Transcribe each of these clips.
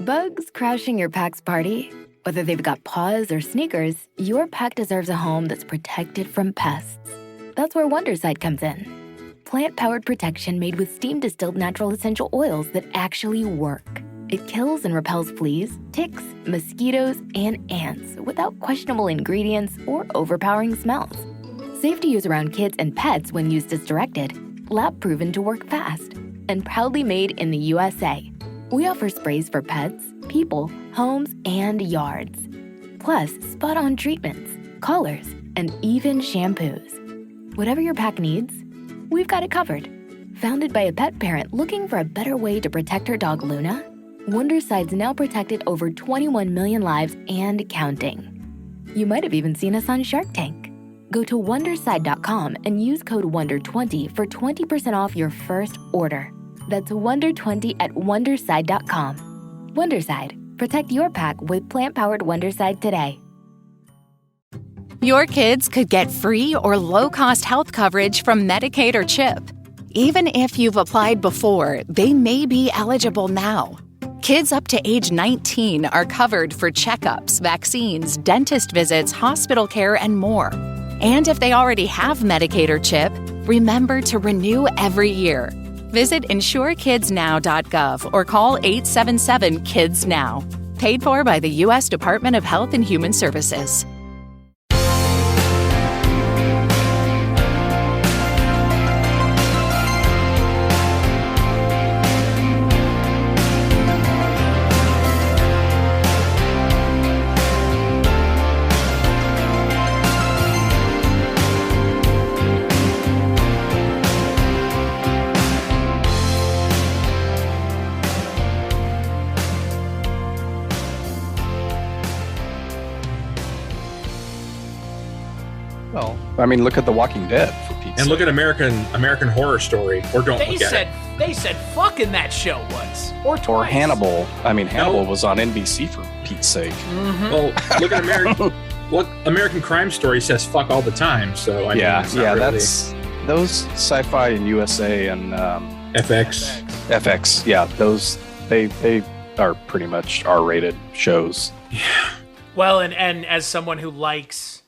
Bugs crashing your pack's party? Whether they've got paws or sneakers, your pack deserves a home that's protected from pests. That's where Wondercide comes in. Plant-powered protection made with steam-distilled natural essential oils that actually work. It kills and repels fleas, ticks, mosquitoes, and ants without questionable ingredients or overpowering smells. Safe to use around kids and pets when used as directed. Lab-proven to work fast. And proudly made in the USA. We offer sprays for pets, people, homes, and yards. Plus, spot-on treatments, collars, and even shampoos. Whatever your pack needs, we've got it covered. Founded by a pet parent looking for a better way to protect her dog Luna, Wondercide's now protected over 21 million lives and counting. You might have even seen us on Shark Tank. Go to Wondercide.com and use code WONDER20 for 20% off your first order. That's WONDER20 at Wondercide.com. Wondercide. Protect your pack with plant-powered Wondercide today. Your kids could get free or low-cost health coverage from Medicaid or CHIP. Even if you've applied before, they may be eligible now. Kids up to age 19 are covered for checkups, vaccines, dentist visits, hospital care, and more. And if they already have Medicaid or CHIP, remember to renew every year. Visit insurekidsnow.gov or call 877-KIDS-NOW. Paid for by the U.S. Department of Health and Human Services. Well, I mean, look at The Walking Dead, for Pete's And sake. look at American Horror Story, or don't look at it. They said fuck in that show once. Or twice. Or Hannibal. I mean, Hannibal No. was on NBC, for Pete's sake. Mm-hmm. Well, look at American Crime Story says fuck all the time. So I mean, it's not really that's those Sci-Fi and USA and FX. FX. Yeah, those they are pretty much R-rated shows. Well, and as someone who likes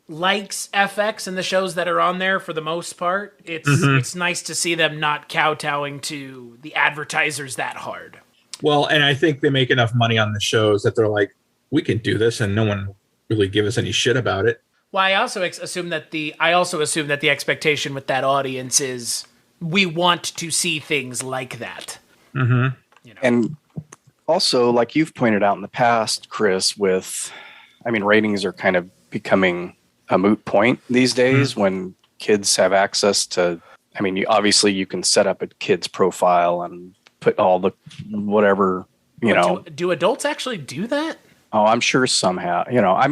FX and the shows that are on there for the most part, it's nice to see them not kowtowing to the advertisers that hard. Well, and I think they make enough money on the shows that they're like, we can do this, and no one really give us any shit about it. Well, I also assume that the expectation with that audience is we want to see things like that. Mm-hmm. You know? And also, like you've pointed out in the past, Chris, ratings are kind of becoming a moot point these days when kids have access to, obviously you can set up a kid's profile and put all the whatever, Do adults actually do that? Oh, I'm sure somehow, I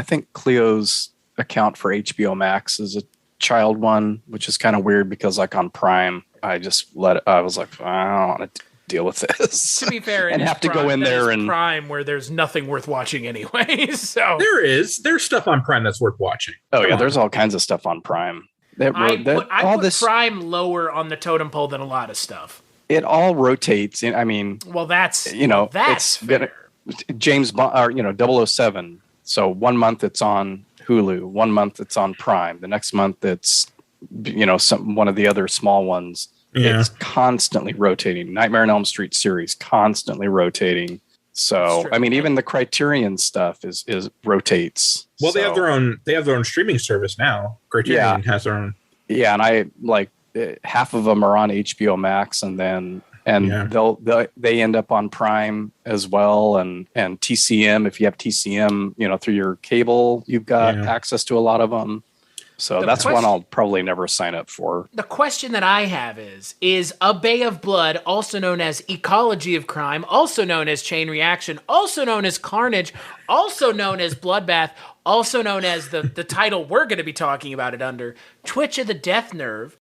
think Cleo's account for HBO Max is a child one, which is kind of weird because like on Prime, I was like, I don't want to deal with this. To be fair, and have to go in there and Prime where there's nothing worth watching anyway. So There's stuff on Prime that's worth watching. Oh yeah, there's all kinds of stuff on Prime. I put Prime lower on the totem pole than a lot of stuff. It all rotates. Well, that's it's fair. James Bond or 007. So 1 month it's on Hulu, 1 month it's on Prime, the next month it's one of the other small ones. Yeah. It's constantly rotating. Nightmare on Elm Street series constantly rotating. So even the Criterion stuff is rotates. Well, they have their own streaming service now. Criterion has their own. Yeah, and I like half of them are on HBO Max, and they end up on Prime as well, and TCM. If you have TCM, through your cable, you've got access to a lot of them. So that's one I'll probably never sign up for. The question that I have is A Bay of Blood, also known as Ecology of Crime, also known as Chain Reaction, also known as Carnage, also known as Bloodbath, also known as the title we're going to be talking about it under, Twitch of the Death Nerve.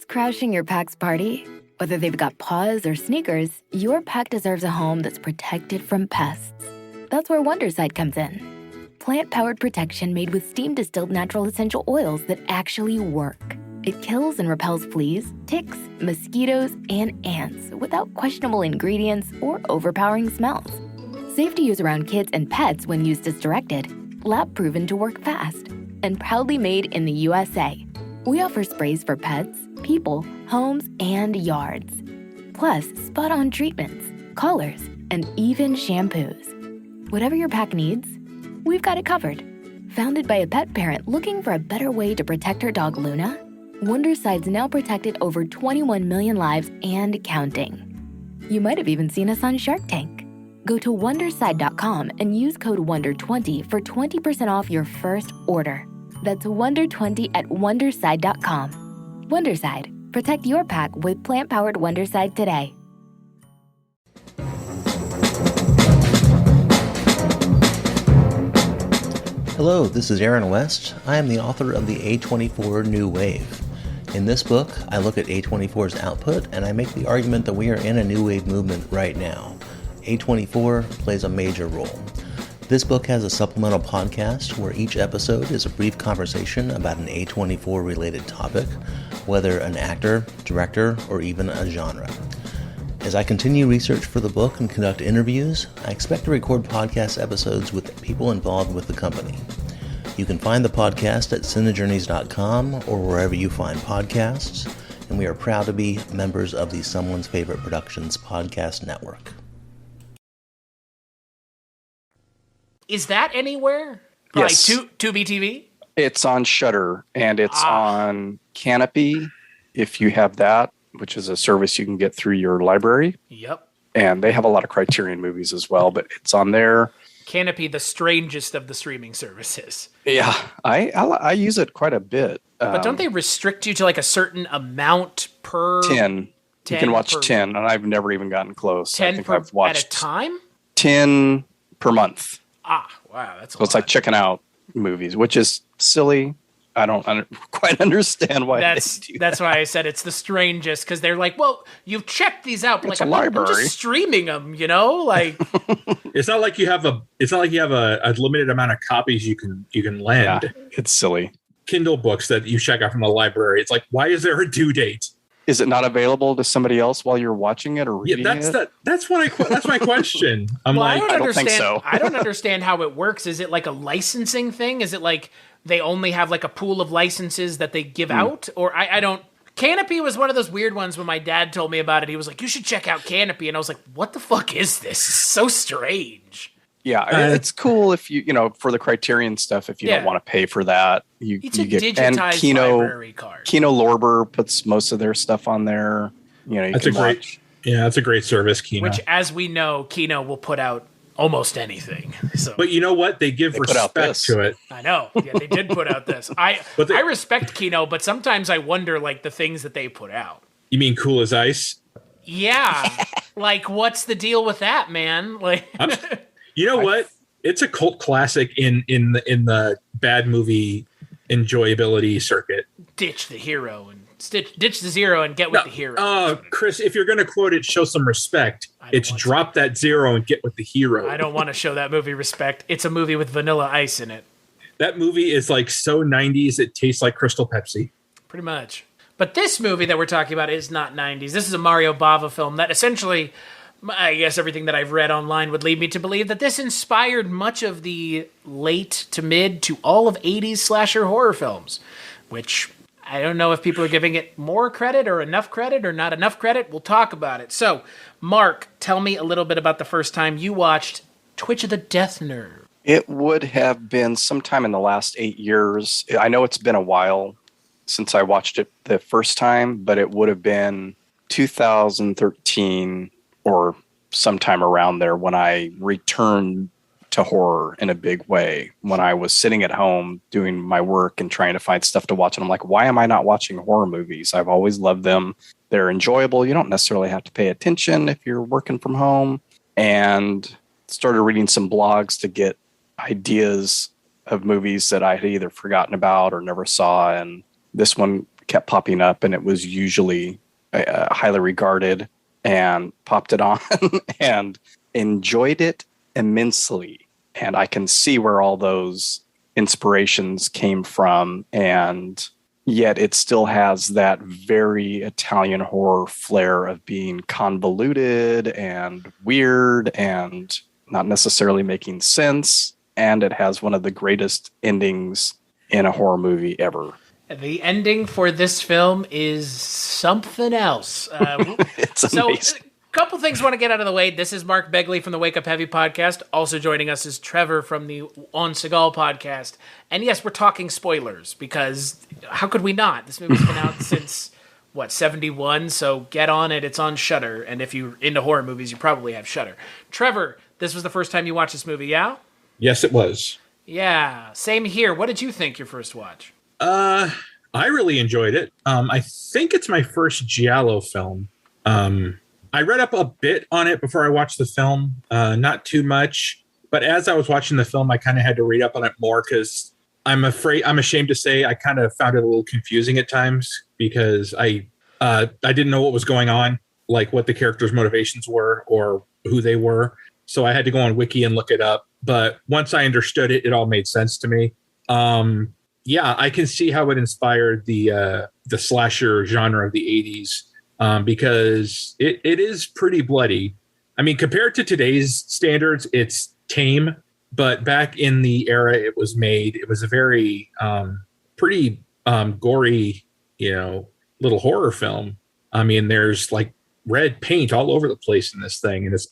crashing your pack's party? Whether they've got paws or sneakers, your pack deserves a home that's protected from pests. That's where Wondercide comes in. Plant-powered protection made with steam-distilled natural essential oils that actually work. It kills and repels fleas, ticks, mosquitoes, and ants without questionable ingredients or overpowering smells. Safe to use around kids and pets when used as directed. Lab-proven to work fast. And proudly made in the USA. We offer sprays for pets, people, homes, and yards. Plus, spot-on treatments, collars, and even shampoos. Whatever your pack needs, we've got it covered. Founded by a pet parent looking for a better way to protect her dog Luna, Wonderside's now protected over 21 million lives and counting. You might have even seen us on Shark Tank. Go to Wonderside.com and use code WONDER20 for 20% off your first order. That's WONDER20 at Wonderside.com. Wonderside. Protect your pack with plant-powered Wondercide today. Hello, this is Aaron West. I am the author of the A24 New Wave. In this book, I look at A24's output and I make the argument that we are in a new wave movement right now. A24 plays a major role. This book has a supplemental podcast where each episode is a brief conversation about an A24 related topic, whether an actor, director, or even a genre. As I continue research for the book and conduct interviews, I expect to record podcast episodes with people involved with the company. You can find the podcast at cinejourneys.com or wherever you find podcasts, and we are proud to be members of the Someone's Favorite Productions podcast network. Is that anywhere? Yes. Like Tubi TV? It's on Shudder, and it's on Canopy, if you have that, which is a service you can get through your library. Yep. And they have a lot of Criterion movies as well, but it's on there. Canopy, the strangest of the streaming services. Yeah, I use it quite a bit. But don't they restrict you to like a certain amount per... 10. You can watch 10, and I've never even gotten close. 10 I've watched at a time? 10 per month. Wow, that's a So it's like checking out movies, which is silly. I don't quite understand why they do that's why I said it's the strangest, because they're like, well, you've checked these out, but it's like a I'm library. just streaming them, you know, like It's not like you have a limited amount of copies you can lend. Yeah, it's silly. Kindle books that you check out from the library. It's like, why is there a due date? Is it not available to somebody else while you're watching it or reading it? That's my question. I don't think so. I don't understand how it works. Is it like a licensing thing? Is it like they only have like a pool of licenses that they give out? Or I don't... Canopy was one of those weird ones when my dad told me about it. He was like, you should check out Canopy. And I was like, what the fuck is this? It's so strange. Yeah, it's cool if you for the Criterion stuff, if you don't want to pay for that. It's you a get digitized library card. Kino Lorber puts most of their stuff on there. That's a great service, Kino. Which, as we know, Kino will put out almost anything. So. But you know what? They give respect to it. I know. Yeah, they did put out this. I respect Kino, but sometimes I wonder like the things that they put out. You mean Cool as Ice? Yeah. Like, what's the deal with that, man? Like, you know what? It's a cult classic in the bad movie enjoyability circuit. Ditch the hero and ditch the zero and get with the hero. Chris, if you're going to quote it, show some respect. It's drop that zero and get with the hero. I don't want to show that movie respect. It's a movie with Vanilla Ice in it. That movie is like so 90s, it tastes like Crystal Pepsi. Pretty much. But this movie that we're talking about is not 90s. This is a Mario Bava film that essentially, I guess everything that I've read online would lead me to believe that this inspired much of the late to mid to all of 80s slasher horror films, which I don't know if people are giving it more credit or not enough credit. We'll talk about it. So, Mark, tell me a little bit about the first time you watched Twitch of the Death Nerve. It would have been sometime in the last 8 years. I know it's been a while since I watched it the first time, but it would have been 2013 or sometime around there when I returned to horror in a big way, when I was sitting at home doing my work and trying to find stuff to watch. And I'm like, why am I not watching horror movies? I've always loved them. They're enjoyable. You don't necessarily have to pay attention if you're working from home. And started reading some blogs to get ideas of movies that I had either forgotten about or never saw. And this one kept popping up, and it was usually highly regarded, and popped it on and enjoyed it immensely. And I can see where all those inspirations came from, and yet it still has that very Italian horror flair of being convoluted and weird and not necessarily making sense. And it has one of the greatest endings in a horror movie ever. The ending for this film is something else. It's amazing. A couple things I want to get out of the way. This is Mark Begley from the Wake Up Heavy podcast. Also joining us is Trevor from the On Seagal podcast. And yes, we're talking spoilers, because how could we not? This movie's been out since, 71? So get on it. It's on Shudder. And if you're into horror movies, you probably have Shudder. Trevor, this was the first time you watched this movie, yeah? Yes, it was. Yeah, same here. What did you think your first watch? I really enjoyed it. I think it's my first giallo film. I read up a bit on it before I watched the film, not too much, but as I was watching the film, I kind of had to read up on it more, because I'm ashamed to say I kind of found it a little confusing at times, because I didn't know what was going on, like what the characters' motivations were or who they were. So I had to go on Wiki and look it up. But once I understood it, it all made sense to me. Yeah, I can see how it inspired the slasher genre of the 80s. Because it is pretty bloody. I mean, compared to today's standards, it's tame. But back in the era it was made, it was a very pretty gory, little horror film. I mean, there's like red paint all over the place in this thing, and it's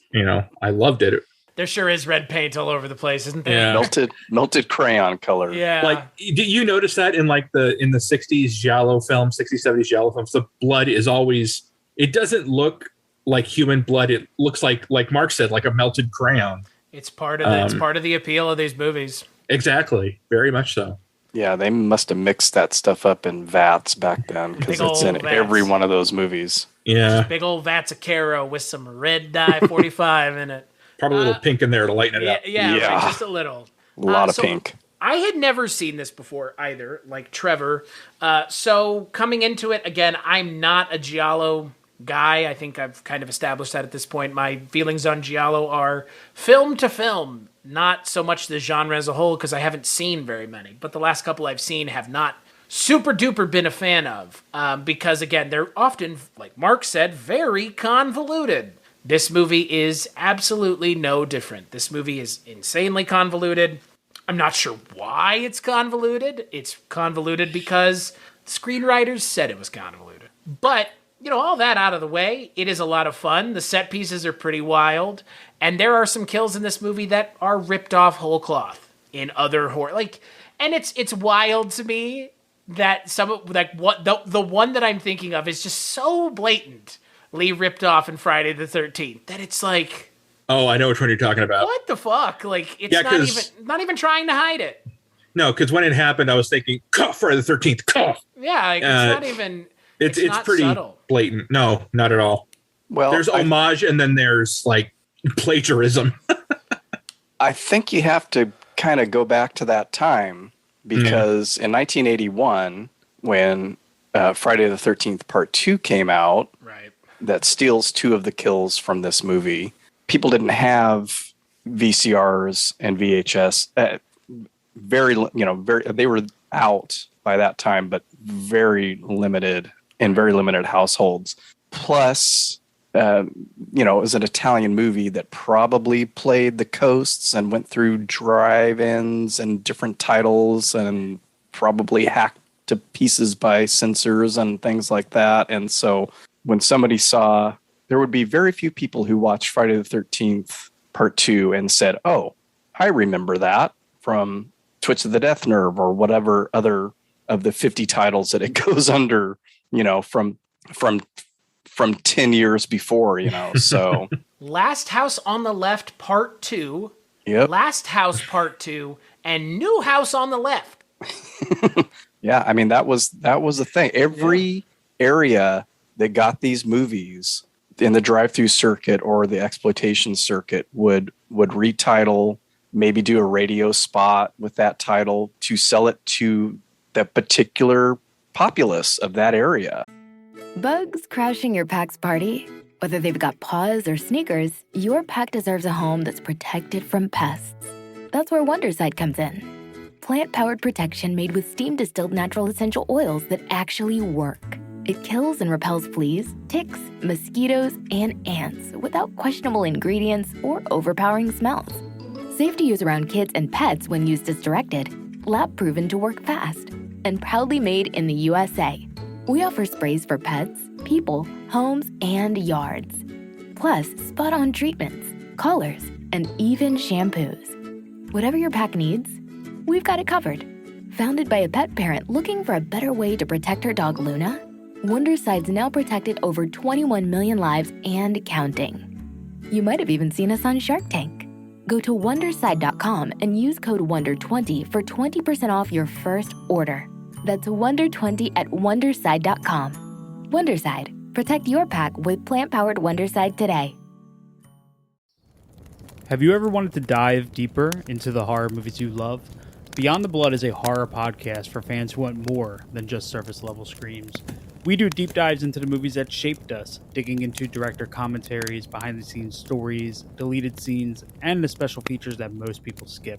I loved it. There sure is red paint all over the place, isn't there? Yeah. Melted crayon color. Yeah. Like, did you notice that in the 60s giallo films, 60s, 70s giallo films, the blood is always, it doesn't look like human blood. It looks like Mark said, like a melted crayon. It's part of the appeal of these movies. Exactly. Very much so. Yeah, they must have mixed that stuff up in vats back then, because it's in vats. Every one of those movies. Yeah. Just big old vats of Caro with some red dye 45 in it. Probably a little pink in there to lighten it up. Yeah. Right, just a little. A lot of pink. I had never seen this before either, like Trevor. So coming into it, again, I'm not a giallo guy. I think I've kind of established that at this point. My feelings on giallo are film to film, not so much the genre as a whole, because I haven't seen very many. But the last couple I've seen have not super duper been a fan of, because, again, they're often, like Mark said, very convoluted. This movie is absolutely no different. This movie is insanely convoluted. I'm not sure why it's convoluted. It's convoluted because the screenwriters said it was convoluted. But, all that out of the way, it is a lot of fun. The set pieces are pretty wild. And there are some kills in this movie that are ripped off whole cloth in other horror. And it's wild to me that the one that I'm thinking of is just so blatant. Lee ripped off in Friday the 13th. That it's like, oh, I know which one you're talking about. What the fuck? Like, it's not even trying to hide it. No, because when it happened, I was thinking, cough, Friday the 13th, cough. Yeah, it's not even. It's not pretty subtle. Blatant. No, not at all. Well, there's homage, and then there's like plagiarism. I think you have to kind of go back to that time, because in 1981, when Friday the 13th Part 2 came out, right, that steals two of the kills from this movie. People didn't have VCRs and VHS. They were out by that time, but very limited in very limited households. Plus, it was an Italian movie that probably played the coasts and went through drive-ins and different titles and probably hacked to pieces by censors and things like that. And so when somebody there would be very few people who watched Friday the 13th Part 2 and said, oh, I remember that from Twitch of the Death Nerve or whatever other of the 50 titles that it goes under, from 10 years before, so. Last House on the Left Part 2, yep. Last House Part 2, and New House on the Left. Yeah, I mean, that was the thing. Every area that got these movies in the drive-through circuit or the exploitation circuit would retitle, maybe do a radio spot with that title to sell it to that particular populace of that area. Bugs crashing your pack's party? Whether they've got paws or sneakers, your pack deserves a home that's protected from pests. That's where Wondercide comes in. Plant-powered protection made with steam-distilled natural essential oils that actually work. It kills and repels fleas, ticks, mosquitoes, and ants without questionable ingredients or overpowering smells. Safe to use around kids and pets when used as directed. Lab-proven to work fast. And proudly made in the USA. We offer sprays for pets, people, homes, and yards. Plus, spot-on treatments, collars, and even shampoos. Whatever your pack needs, we've got it covered. Founded by a pet parent looking for a better way to protect her dog Luna, Wondercide's now protected over 21 million lives and counting. You might have even seen us on Shark Tank. Go to Wondercide.com and use code WONDER20 for 20% off your first order. That's WONDER20 at Wondercide.com. Wondercide. Protect your pack with plant-powered Wondercide today. Have you ever wanted to dive deeper into the horror movies you love? Beyond the Blood is a horror podcast for fans who want more than just surface-level screams. We do deep dives into the movies that shaped us, digging into director commentaries, behind-the-scenes stories, deleted scenes, and the special features that most people skip.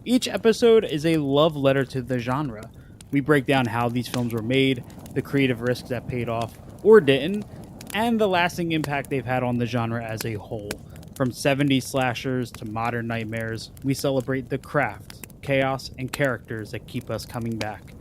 Each episode is a love letter to the genre. We break down how these films were made, the creative risks that paid off or didn't, and the lasting impact they've had on the genre as a whole. From 70s slashers to modern nightmares, we celebrate the craft, chaos, and characters that keep us coming back.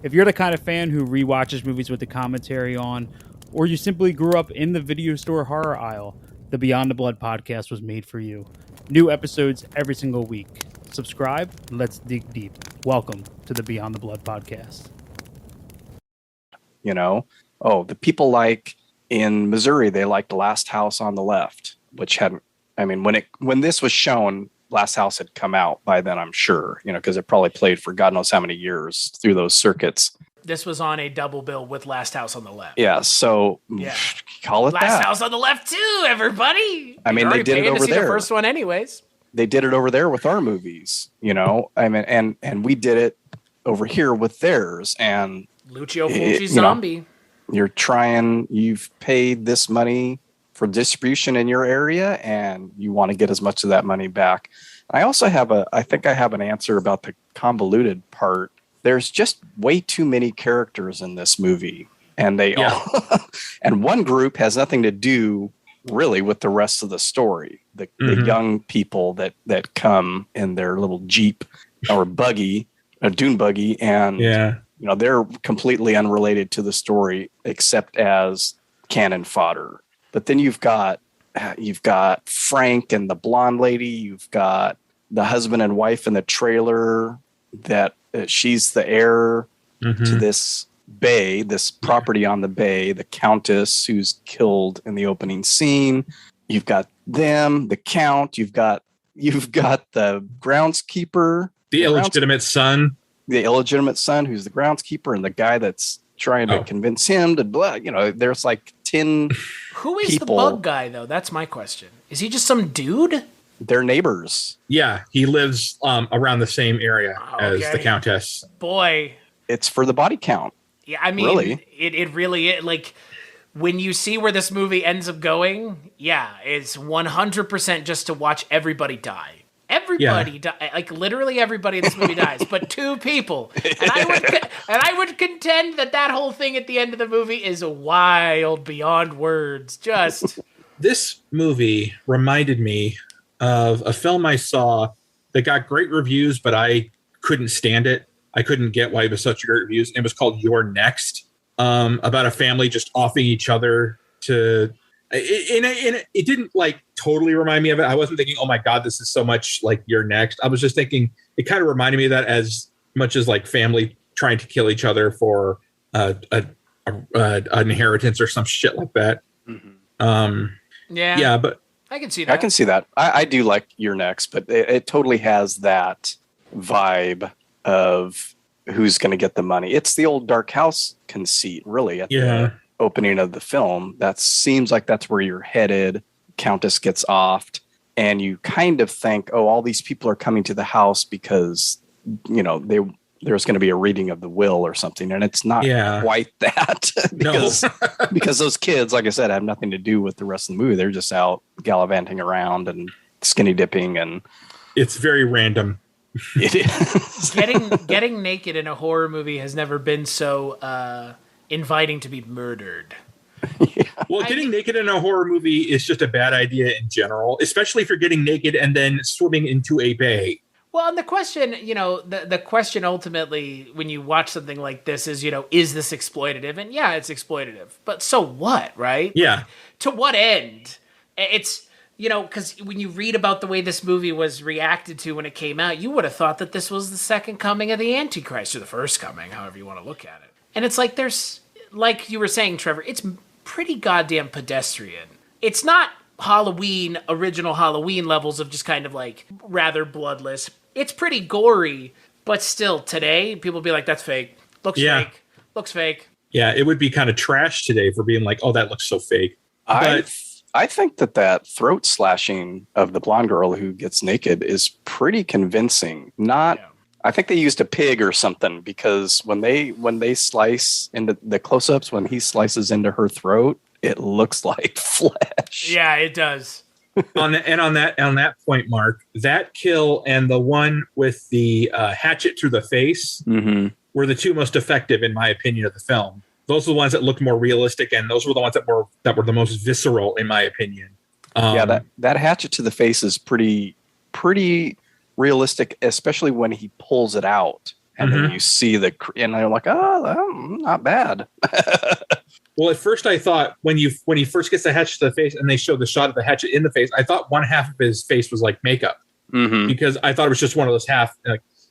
If you're the kind of fan who rewatches movies with the commentary on, or you simply grew up in the video store horror aisle, the Beyond the Blood podcast was made for you. New episodes every single week. Subscribe, and let's dig deep. Welcome to the Beyond the Blood podcast. You know, the people like in Missouri, they liked Last House on the Left, which hadn't, I mean, when this was shown, Last House had come out by then, I'm sure, because it probably played for God knows how many years through those circuits. This was on a double bill with Last House on the Left. Yeah, so call it Last that. House on the Left too, everybody. I mean, they did it over there. The first one, anyways. They did it over there with our movies, I mean, and we did it over here with theirs. And Lucio Fulci Zombie. You've paid this money for distribution in your area, and you want to get as much of that money back. I also I think I have an answer about the convoluted part. There's just way too many characters in this movie, and and one group has nothing to do really with the rest of the story. The young people that come in their little Jeep or buggy, a dune buggy, and they're completely unrelated to the story except as cannon fodder. But then you've got Frank and the blonde lady. You've got the husband and wife in the trailer that she's the heir to this bay, this property on the bay, the countess who's killed in the opening scene. You've got them, the count. You've got the groundskeeper, the illegitimate son who's the groundskeeper, and the guy that's trying to convince him to there's like 10 Who is people. The bug guy, though? That's my question. Is he just some dude? They're neighbors. Yeah, he lives around the same area as the Countess. Boy. It's for the body count. Yeah, I mean, really? It really is. Like, when you see where this movie ends up going, it's 100% just to watch everybody die. Everybody die, like literally everybody in this movie dies, but two people. And I would contend that whole thing at the end of the movie is wild beyond words. Just this movie reminded me of a film I saw that got great reviews, but I couldn't stand it. I couldn't get why it was such great reviews. It was called You're Next, about a family just offing each other to. It didn't like totally remind me of it. I wasn't thinking, oh my God, this is so much like You're Next. I was just thinking it kind of reminded me of that as much as like family trying to kill each other for an inheritance or some shit like that. Mm-hmm. But I can see that. I can see that. I do like You're Next, but it totally has that vibe of who's going to get the money. It's the old Dark House conceit, really. At the opening of the film, that seems like that's where you're headed. Countess gets offed, and you kind of think, oh, all these people are coming to the house because there's going to be a reading of the will or something, and it's not quite that because those kids, like I said, have nothing to do with the rest of the movie. They're just out gallivanting around and skinny dipping, and it's very random. It is. Getting naked in a horror movie has never been so inviting to be murdered. Well, getting naked in a horror movie is just a bad idea in general, especially if you're getting naked and then swimming into a bay. Well, and the question, the question ultimately when you watch something like this is, is this exploitative? And yeah, it's exploitative. But so what, right? Yeah. Like, to what end? It's, because when you read about the way this movie was reacted to when it came out, you would have thought that this was the second coming of the Antichrist, or the first coming, however you want to look at it. And it's like there's, like you were saying, Trevor, it's pretty goddamn pedestrian. It's not original Halloween levels of just kind of like rather bloodless. It's pretty gory, but still today, people be like, that's fake. Looks fake. Yeah, it would be kind of trash today for being like, oh, that looks so fake. But I think that throat slashing of the blonde girl who gets naked is pretty convincing. I think they used a pig or something, because when they slice into the close-ups, when he slices into her throat, it looks like flesh. Yeah, it does. on that point, Mark, that kill and the one with the hatchet through the face were the two most effective, in my opinion, of the film. Those are the ones that looked more realistic, and those were the ones that were the most visceral, in my opinion. That hatchet to the face is pretty realistic, especially when he pulls it out, and then you see and I'm like, oh, not bad. Well, at first I thought when he first gets the hatchet to the face and they show the shot of the hatchet in the face, I thought one half of his face was like makeup, because I thought it was just one of those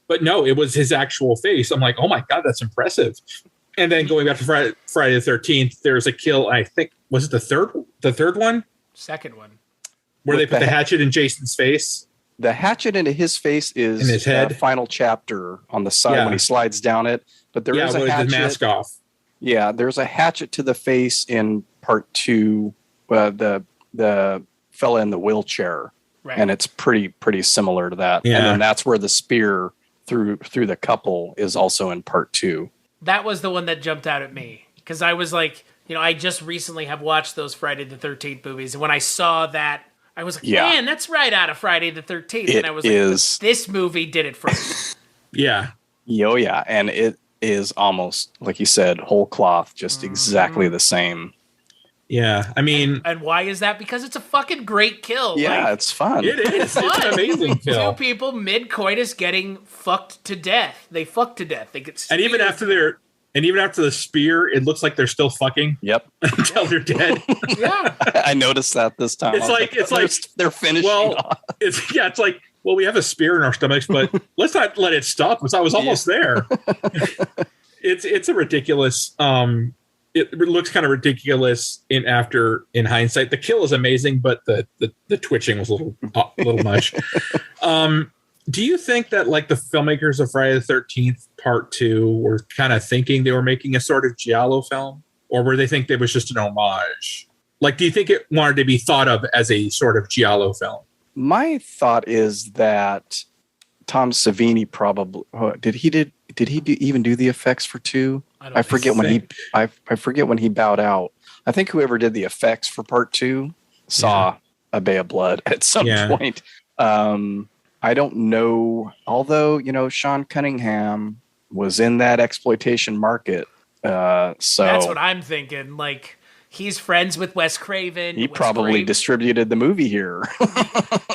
but no, it was his actual face. I'm like, oh my God, that's impressive. And then going back to Friday the 13th, there's a kill. I think, was it the third one? Second one. Where they put the hatchet in Jason's face. The hatchet into his face is in his head. Final chapter on the side when he slides down it. But there is a hatchet. The mask off. Yeah, there's a hatchet to the face in part 2. The fella in the wheelchair, and it's pretty similar to that. Yeah. And then that's where the spear through the couple is also in part 2. That was the one that jumped out at me, because I was like, I just recently have watched those Friday the 13th movies, and when I saw that, I was like, man, that's right out of Friday the 13th. And I was like, this movie did it first. Yeah. Oh, yeah. And it is almost, like you said, whole cloth, just exactly the same. Yeah. I mean... And why is that? Because it's a fucking great kill. Yeah, it's fun. It is. It's an amazing kill. 2 people mid-coitus getting fucked to death. They fuck to death. They get speared. And even after the spear, it looks like they're still fucking. Yep. Until they're dead. Yeah. I noticed that this time. It's like they're finishing off. It's like, well, we have a spear in our stomachs, but let's not let it stop us. I was almost there. It's a ridiculous. It looks kind of ridiculous in hindsight. The kill is amazing, but the twitching was a little much. Do you think that like the filmmakers of Friday the 13th Part 2 were kind of thinking they were making a sort of giallo film, or were they think it was just an homage? Like, do you think it wanted to be thought of as a sort of giallo film? My thought is that Tom Savini probably did he even do the effects for 2? I forget when he bowed out. I think whoever did the effects for Part 2 saw A Bay of Blood at some point. I don't know. Although, Sean Cunningham was in that exploitation market. So that's what I'm thinking. Like, he's friends with Wes Craven. He probably distributed the movie here.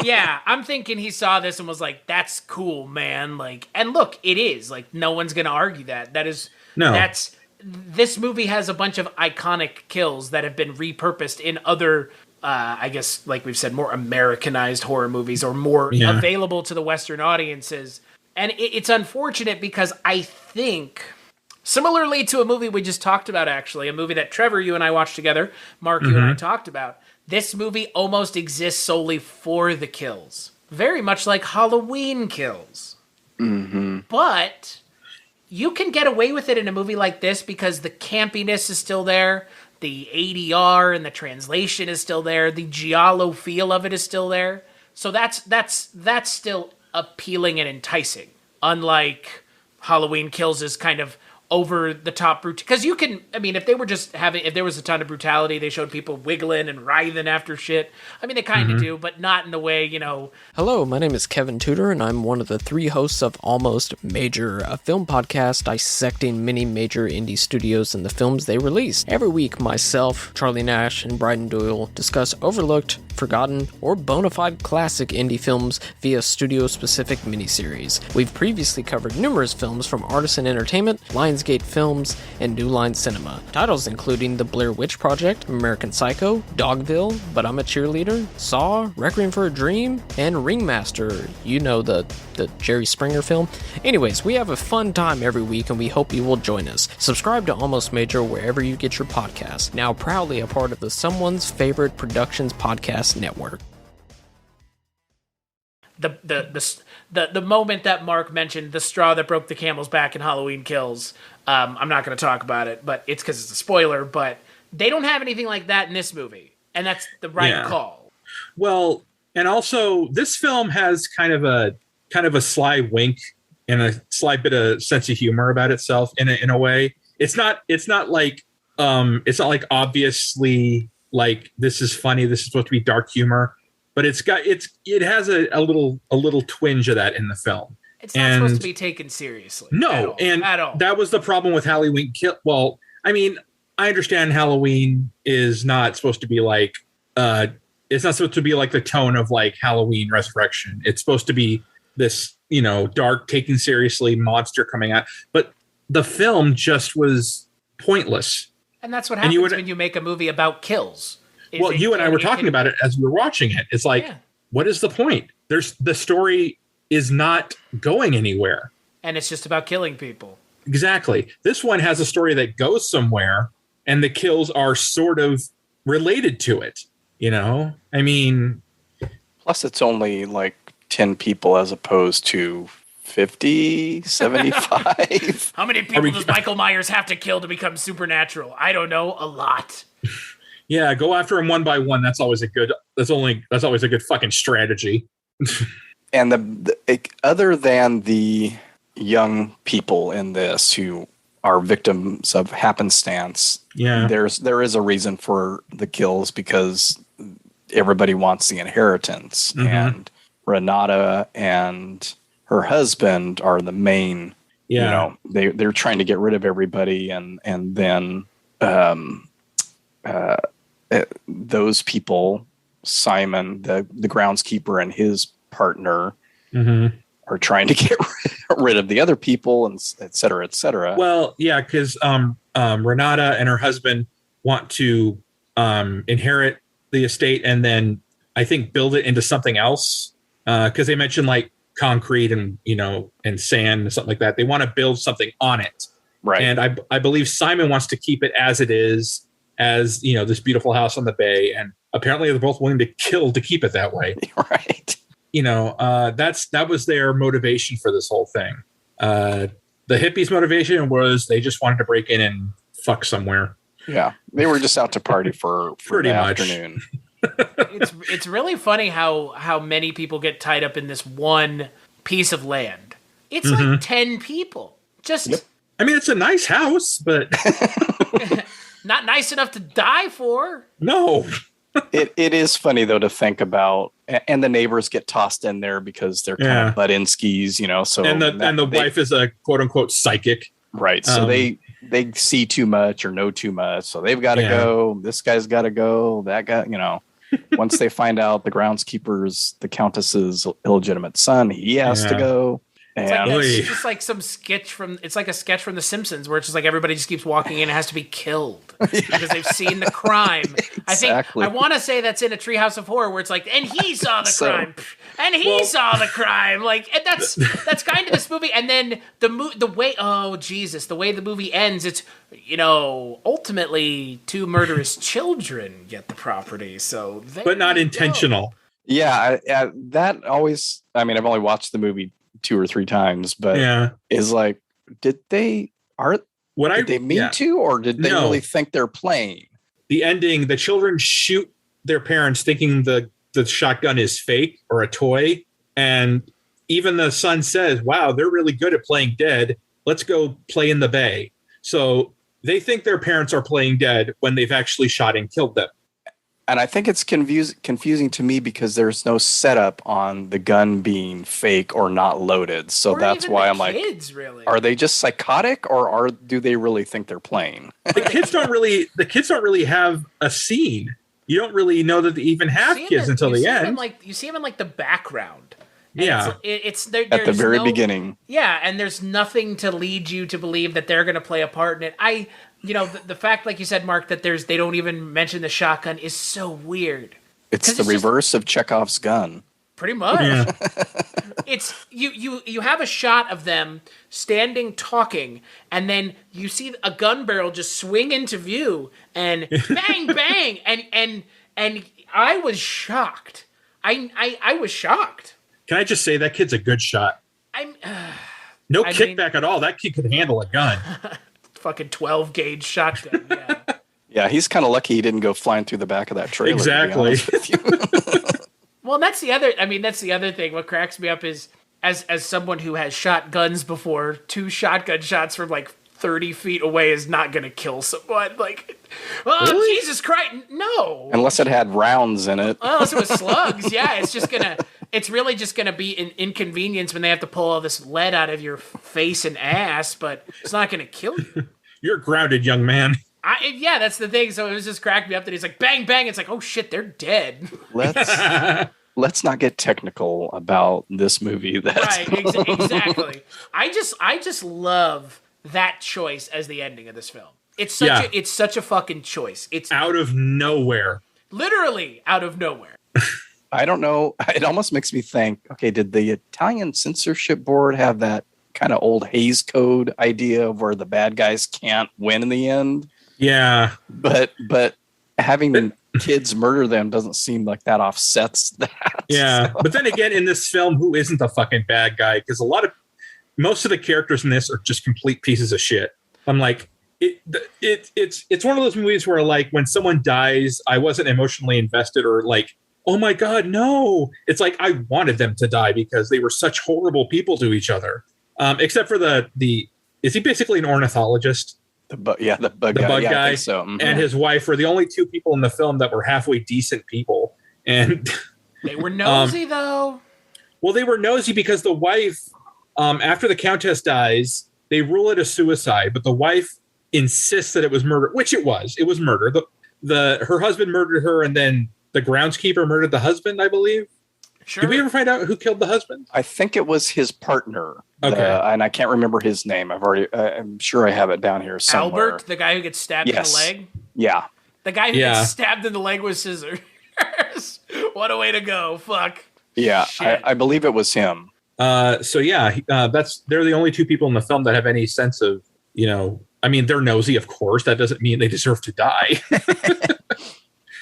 Yeah, I'm thinking he saw this and was like, that's cool, man. Like, and look, it is. Like, no one's going to argue that. This movie has a bunch of iconic kills that have been repurposed in other, I guess, like we've said, more Americanized horror movies, or more available to the Western audiences. And it's unfortunate because I think, similarly to a movie we just talked about, actually, a movie that Trevor, you and I watched together, Mark, you and I talked about, this movie almost exists solely for the kills. Very much like Halloween Kills. Mm-hmm. But you can get away with it in a movie like this because the campiness is still there. The ADR and the translation is still there. The giallo feel of it is still there. So that's still appealing and enticing. Unlike Halloween Kills is kind of over the top brutality. Because you can, I mean, if there was a ton of brutality, they showed people wiggling and writhing after shit. I mean, they kind of do, but not in the way, Hello, my name is Kevin Tudor, and I'm one of the 3 hosts of Almost Major, a film podcast dissecting many major indie studios and the films they release. Every week, myself, Charlie Nash, and Bryden Doyle discuss overlooked, forgotten, or bona fide classic indie films via studio-specific miniseries. We've previously covered numerous films from Artisan Entertainment, Lionsgate Films, and New Line Cinema. Titles including The Blair Witch Project, American Psycho, Dogville, But I'm a Cheerleader, Saw, Requiem for a Dream, and Ringmaster. You know, the Jerry Springer film. Anyways, we have a fun time every week, and we hope you will join us. Subscribe to Almost Major wherever you get your podcasts. Now proudly a part of the Someone's Favorite Productions podcast network. The moment that Mark mentioned, the straw that broke the camel's back in Halloween Kills, I'm not going to talk about it, but it's because it's a spoiler, but they don't have anything like that in this movie, and that's the right call. Well, and also this film has kind of a sly wink and a slight bit of sense of humor about itself in a way. It's not like obviously like this is funny, this is supposed to be dark humor, but it has a little twinge of that in the film. It's not supposed to be taken seriously. No, at all. That was the problem with Halloween Kill. Well, I mean, I understand Halloween is not supposed to be like it's not supposed to be like the tone of like Halloween Resurrection. It's supposed to be this, dark, taken seriously monster coming out. But the film just was pointless. And that's what happens when you make a movie about kills. Well, you and I were talking about it as we were watching it. It's like, what is the point? The story is not going anywhere. And it's just about killing people. Exactly. This one has a story that goes somewhere, and the kills are sort of related to it. I mean, plus it's only like 10 people as opposed to 50, 75. How many people does Michael Myers have to kill to become supernatural? I don't know, a lot. Yeah, go after them one by one. That's always a good fucking strategy. And other than the young people in this who are victims of happenstance, there is a reason for the kills because everybody wants the inheritance, and Renata and her husband are the main. They're trying to get rid of everybody, and then those people, Simon, the groundskeeper, and his partner are trying to get rid of the other people, and et cetera, et cetera. Well, yeah, because Renata and her husband want to inherit the estate and then I think build it into something else, because they mentioned like concrete and and sand and something like that. They want to build something on it, right? And I believe Simon wants to keep it as it is, as this beautiful house on the bay, and apparently they're both willing to kill to keep it that way, right? That was their motivation for this whole thing. The hippies' motivation was they just wanted to break in and fuck somewhere. Yeah, they were just out to party for pretty the much. Afternoon. It's really funny how many people get tied up in this one piece of land. It's like 10 people. I mean, it's a nice house, but not nice enough to die for. No. It is funny though to think about, and the neighbors get tossed in there because they're kind of butt-in-skis, So and the wife is a quote unquote psychic, right? So they see too much or know too much, so they've got to go. This guy's got to go. That guy, Once they find out the groundskeeper's the Countess's illegitimate son, he has to go. It's just like some sketch it's like a sketch from The Simpsons where it's just like everybody just keeps walking in and has to be killed because they've seen the crime. Exactly. I want to say that's in A Treehouse of Horror where it's like, and he saw the crime, and he saw the crime. Like, and that's kind of this movie. And then the way, oh Jesus, the way the movie ends, it's ultimately 2 murderous children get the property. So, but not intentional. Yeah, that always. I mean, I've only watched the movie 2 or 3 times, but is like, did they mean to, or did they really think they're playing? The ending, the children shoot their parents thinking the shotgun is fake or a toy, and even the son says, wow, they're really good at playing dead. let's go play in the bay. So they think their parents are playing dead when they've actually shot and killed them. And I think it's confusing to me because there's no setup on the gun being fake or not loaded. So that's why I'm kids, like, really. Are they just psychotic, or do they really think they're playing? The kids don't really have a scene. You don't really know that they even have kids until the end. You see them in like the background. Yeah, it's at the very beginning. Yeah, and there's nothing to lead you to believe that they're going to play a part in it. The fact, like you said, Mark, that they don't even mention the shotgun is so weird. It's the reverse of Chekhov's gun. Pretty much. Yeah. It's you have a shot of them standing talking, and then you see a gun barrel just swing into view, and bang bang, and I was shocked. I was shocked. Can I just say that kid's a good shot? No kickback at all. That kid could handle a gun. Fucking 12 gauge shotgun. Yeah. Yeah, he's kind of lucky he didn't go flying through the back of that trailer. Exactly. Well, that's the other thing. What cracks me up is as someone who has shot guns before, 2 shotgun shots from like 30 feet away is not going to kill someone. Like, oh, really? Jesus Christ, no. Unless it had rounds in it. Unless it was slugs, yeah. It's really just gonna be an inconvenience when they have to pull all this lead out of your face and ass, but it's not gonna kill you. You're grounded, young man. Yeah, that's the thing. So it was just cracked me up that he's like, bang, bang. It's like, oh shit, they're dead. Let's not get technical about this movie. Right, exactly. I just love that choice as the ending of this film. It's such a fucking choice. It's out of nowhere. Literally out of nowhere. I don't know. It almost makes me think, okay, did the Italian censorship board have that kind of old Hays Code idea of where the bad guys can't win in the end? Yeah. But having kids murder them doesn't seem like that offsets that. Yeah. So. But then again, in this film, who isn't the fucking bad guy? Because most of the characters in this are just complete pieces of shit. I'm like, it's one of those movies where, like, when someone dies, I wasn't emotionally invested or like, oh my God, no. It's like I wanted them to die because they were such horrible people to each other. Except for is he basically an ornithologist? The bug guy. Guy I think so. Mm-hmm. And his wife were the only 2 people in the film that were halfway decent people. And they were nosy though. Well, they were nosy because the wife, after the Countess dies, they rule it a suicide, but the wife insists that it was murder, which it was. It was murder. Her husband murdered her, and then the groundskeeper murdered the husband, I believe. Sure. Did we ever find out who killed the husband? I think it was his partner. Okay. And I can't remember his name. I'm sure I have it down here somewhere. Albert, the guy who gets stabbed in the leg? Yeah. The guy who gets stabbed in the leg with scissors. What a way to go. Fuck. Yeah, I believe it was him. They're the only 2 people in the film that have any sense of, I mean, they're nosy, of course. That doesn't mean they deserve to die.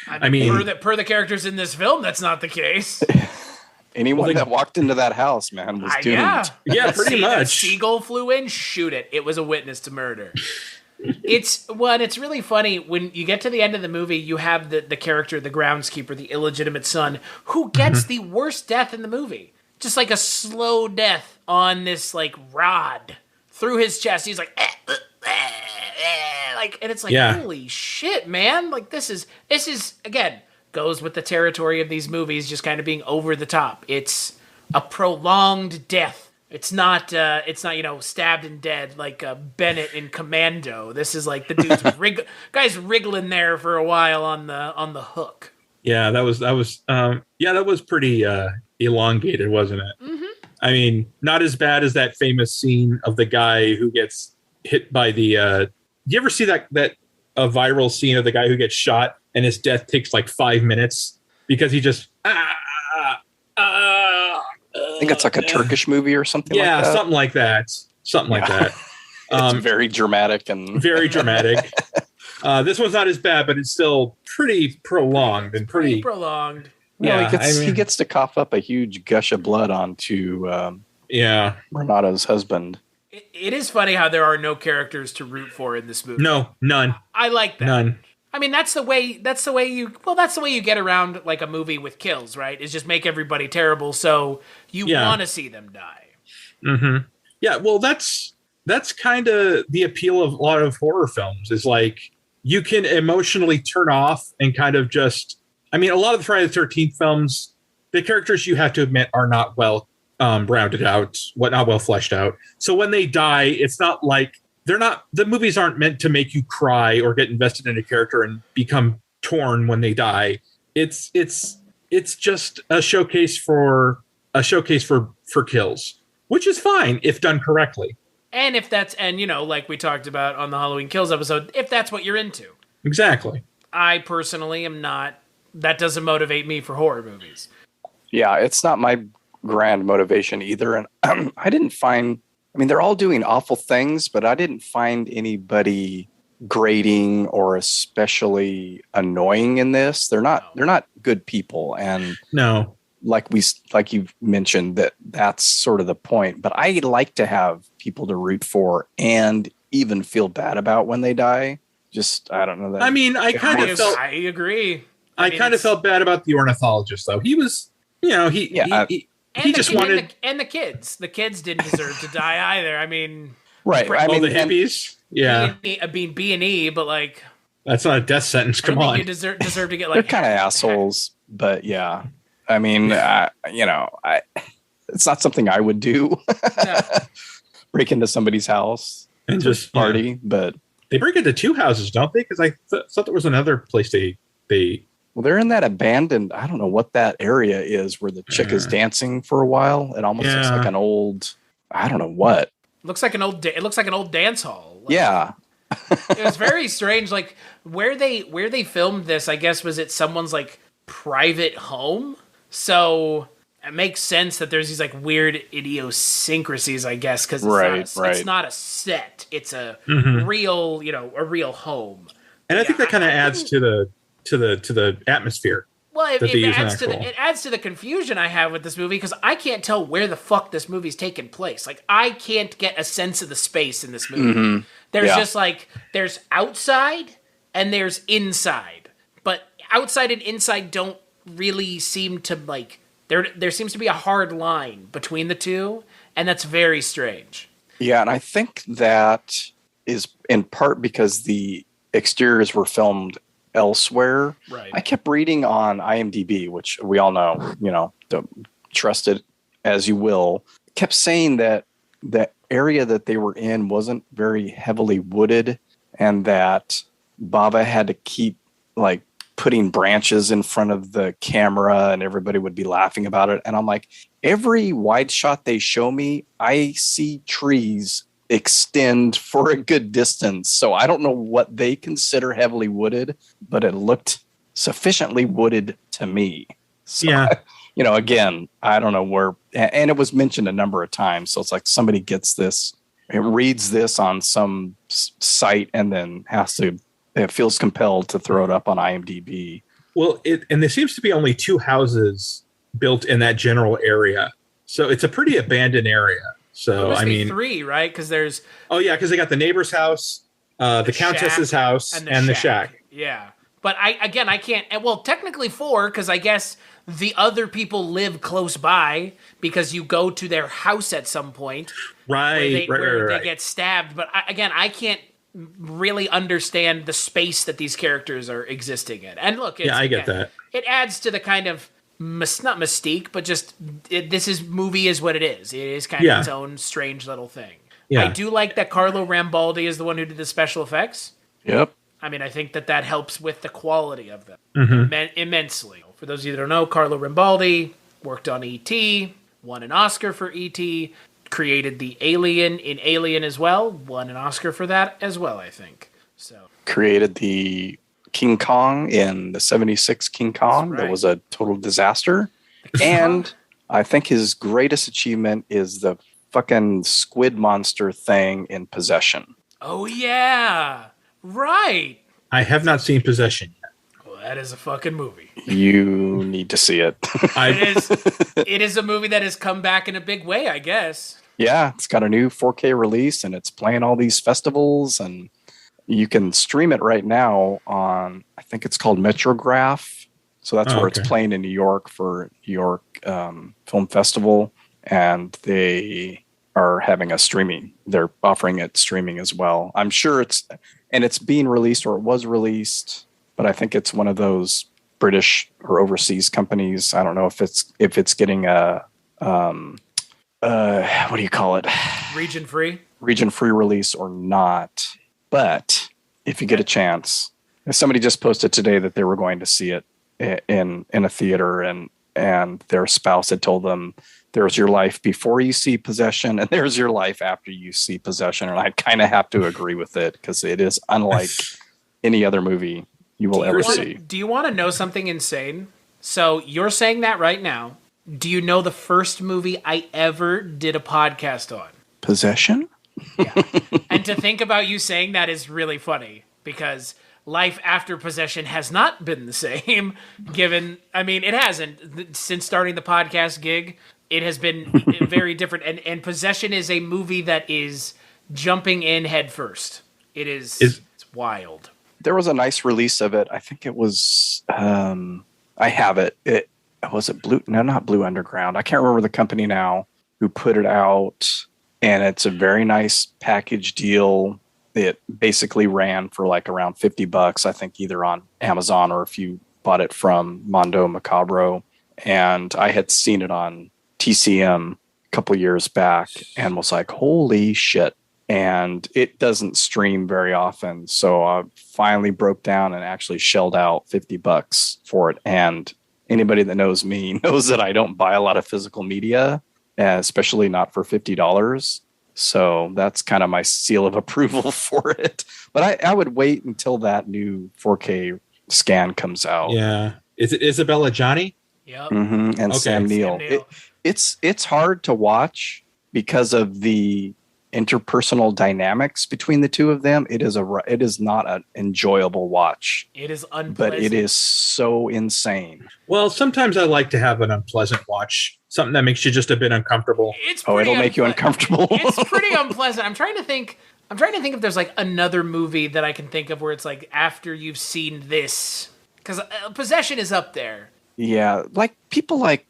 I mean, per the characters in this film, that's not the case. Anyone that walked into that house, man, was doomed. Yeah, pretty much. Seagal flew in, shoot it. It was a witness to murder. It's really funny when you get to the end of the movie, you have the character, the groundskeeper, the illegitimate son, who gets the worst death in the movie. Just like a slow death on this like rod through his chest. He's like, and it's like, holy shit, man! Like this is again goes with the territory of these movies, just kind of being over the top. It's a prolonged death. It's not stabbed and dead like Bennett in Commando. This is like the dude's guy's wriggling there for a while on the hook. Yeah, that was pretty elongated, wasn't it? Mm-hmm. I mean, not as bad as that famous scene of the guy who gets hit by the. Do you ever see that a viral scene of the guy who gets shot and his death takes like 5 minutes because he just. I think it's like a Turkish movie or something. Yeah, like that. Something like that. Something like that. It's very dramatic and very dramatic. This one's not as bad, but it's still pretty prolonged and pretty prolonged. Yeah, he gets to cough up a huge gush of blood onto Renata's husband. It is funny how there are no characters to root for in this movie. No, none. I like that. None. I mean, that's the way you get around like a movie with kills, right? Is just make everybody terrible so you want to see them die. Mm-hmm. Yeah, well, that's that's kind of the appeal of a lot of horror films, is like you can emotionally turn off and kind of just, I mean, a lot of the Friday the 13th films, the characters, you have to admit, are not well rounded out, not well fleshed out. So when they die, it's not like the movies aren't meant to make you cry or get invested in a character and become torn when they die. It's just a showcase for kills, which is fine if done correctly. And if that's, and like we talked about on the Halloween Kills episode, if that's what you're into. Exactly. I personally am not, that doesn't motivate me for horror movies. Yeah, it's not my grand motivation either. And I didn't find, I mean, they're all doing awful things, but I didn't find anybody grating or especially annoying in this. They're not good people. And no, like you mentioned, that's sort of the point. But I like to have people to root for and even feel bad about when they die. Just, I don't know. That I mean, I agree. I kind of felt bad about the ornithologist, though. He was, he just wanted. And the kids. The kids didn't deserve to die either. I mean, right. I mean, the hippies. Yeah. Being B&E, but like. That's not a death sentence. Come on. You deserve to get like. They're kind of assholes, but yeah. I mean, it's not something I would do. No. Break into somebody's house and just party, but they break into two houses, don't they? Because I thought there was another place they. Well, they're in that abandoned. I don't know what that area is where the chick is dancing for a while. It almost looks like an old. I don't know what. It looks like an old dance hall. Like, yeah. It was very strange. Like where they filmed this, I guess, was it someone's like private home. So it makes sense that there's these like weird idiosyncrasies, I guess, because it's not a set; it's a real, a real home. And I think that kind of adds to the atmosphere. Well, it adds to the confusion I have with this movie because I can't tell where the fuck this movie's taking place. Like I can't get a sense of the space in this movie. Mm-hmm. There's just like there's outside and there's inside, but outside and inside don't really seem to like there seems to be a hard line between the two, and that's very strange. Yeah, and I think that is in part because the exteriors were filmed elsewhere. Right. I kept reading on IMDb, which we all know, don't trust it as you will. Kept saying that the area that they were in wasn't very heavily wooded, and that Bava had to keep like putting branches in front of the camera and everybody would be laughing about it. And I'm like, every wide shot they show me, I see trees extend for a good distance. So I don't know what they consider heavily wooded, but it looked sufficiently wooded to me. So, yeah. Again, I don't know where, and it was mentioned a number of times. So it's like somebody gets this, it reads this on some site and then it feels compelled to throw it up on IMDb. Well, and there seems to be only two houses built in that general area. So it's a pretty abandoned area. So, I mean, three, right? Because there's. Oh, yeah, because they got the neighbor's house, the countess's house, and the shack. Yeah. But I can't. Well, technically four, because I guess the other people live close by because you go to their house at some point. Right. Where they get stabbed. But I can't really understand the space that these characters are existing in. And look, I get that. It adds to the kind of not mystique, but just this movie is what it is. It is kind of its own strange little thing. Yeah. I do like that Carlo Rambaldi is the one who did the special effects. Yep. I mean, I think that helps with the quality of them immensely. For those of you that don't know, Carlo Rambaldi worked on E.T., won an Oscar for E.T., created the Alien in Alien as well, won an Oscar for that as well, I think. So created the King Kong in the 76 King Kong. Right. That was a total disaster. And I think his greatest achievement is the fucking squid monster thing in Possession. Oh, yeah. Right. I have not seen Possession yet. Well, that is a fucking movie. You need to see it. It is a movie that has come back in a big way, I guess. Yeah, it's got a new 4K release and it's playing all these festivals, and you can stream it right now on, I think it's called Metrograph. So that's where it's playing in New York for New York Film Festival. And they are having a streaming. They're offering it streaming as well. I'm sure it's being released, or it was released, but I think it's one of those British or overseas companies. I don't know if it's getting a what do you call it? Region free release or not. But if you get a chance, somebody just posted today that they were going to see it in a theater, and their spouse had told them, there's your life before you see Possession, and there's your life after you see Possession. And I kind of have to agree with it, because it is unlike any other movie you will ever see. Do you want to know something insane? So you're saying that right now. Do you know the first movie I ever did a podcast on? Possession? Yeah. And to think about you saying that is really funny, because life after Possession has not been the same, it hasn't. Since starting the podcast gig, it has been very different. And Possession is a movie that is jumping in head first. It's wild. There was a nice release of it. I think it was, I have it. Was it Blue? No, not Blue Underground. I can't remember the company now who put it out. And it's a very nice package deal. It basically ran for like around $50, I think, either on Amazon or if you bought it from Mondo Macabro. And I had seen it on TCM a couple years back and was like, holy shit. And it doesn't stream very often. So I finally broke down and actually shelled out $50 for it. And anybody that knows me knows that I don't buy a lot of physical media, especially not for $50. So that's kind of my seal of approval for it. But I would wait until that new 4K scan comes out. Yeah. Is it Isabella Johnny? Yep. Mm-hmm. And Sam Neill. It's hard to watch because of the interpersonal dynamics between the two of them. It is not an enjoyable watch. It is unpleasant. But it is so insane. Well, sometimes I like to have an unpleasant watch. Something that makes you just a bit uncomfortable. It'll make you uncomfortable. It's pretty unpleasant. I'm trying to think if there's like another movie that I can think of where it's like after you've seen this, because Possession is up there. Yeah, like people like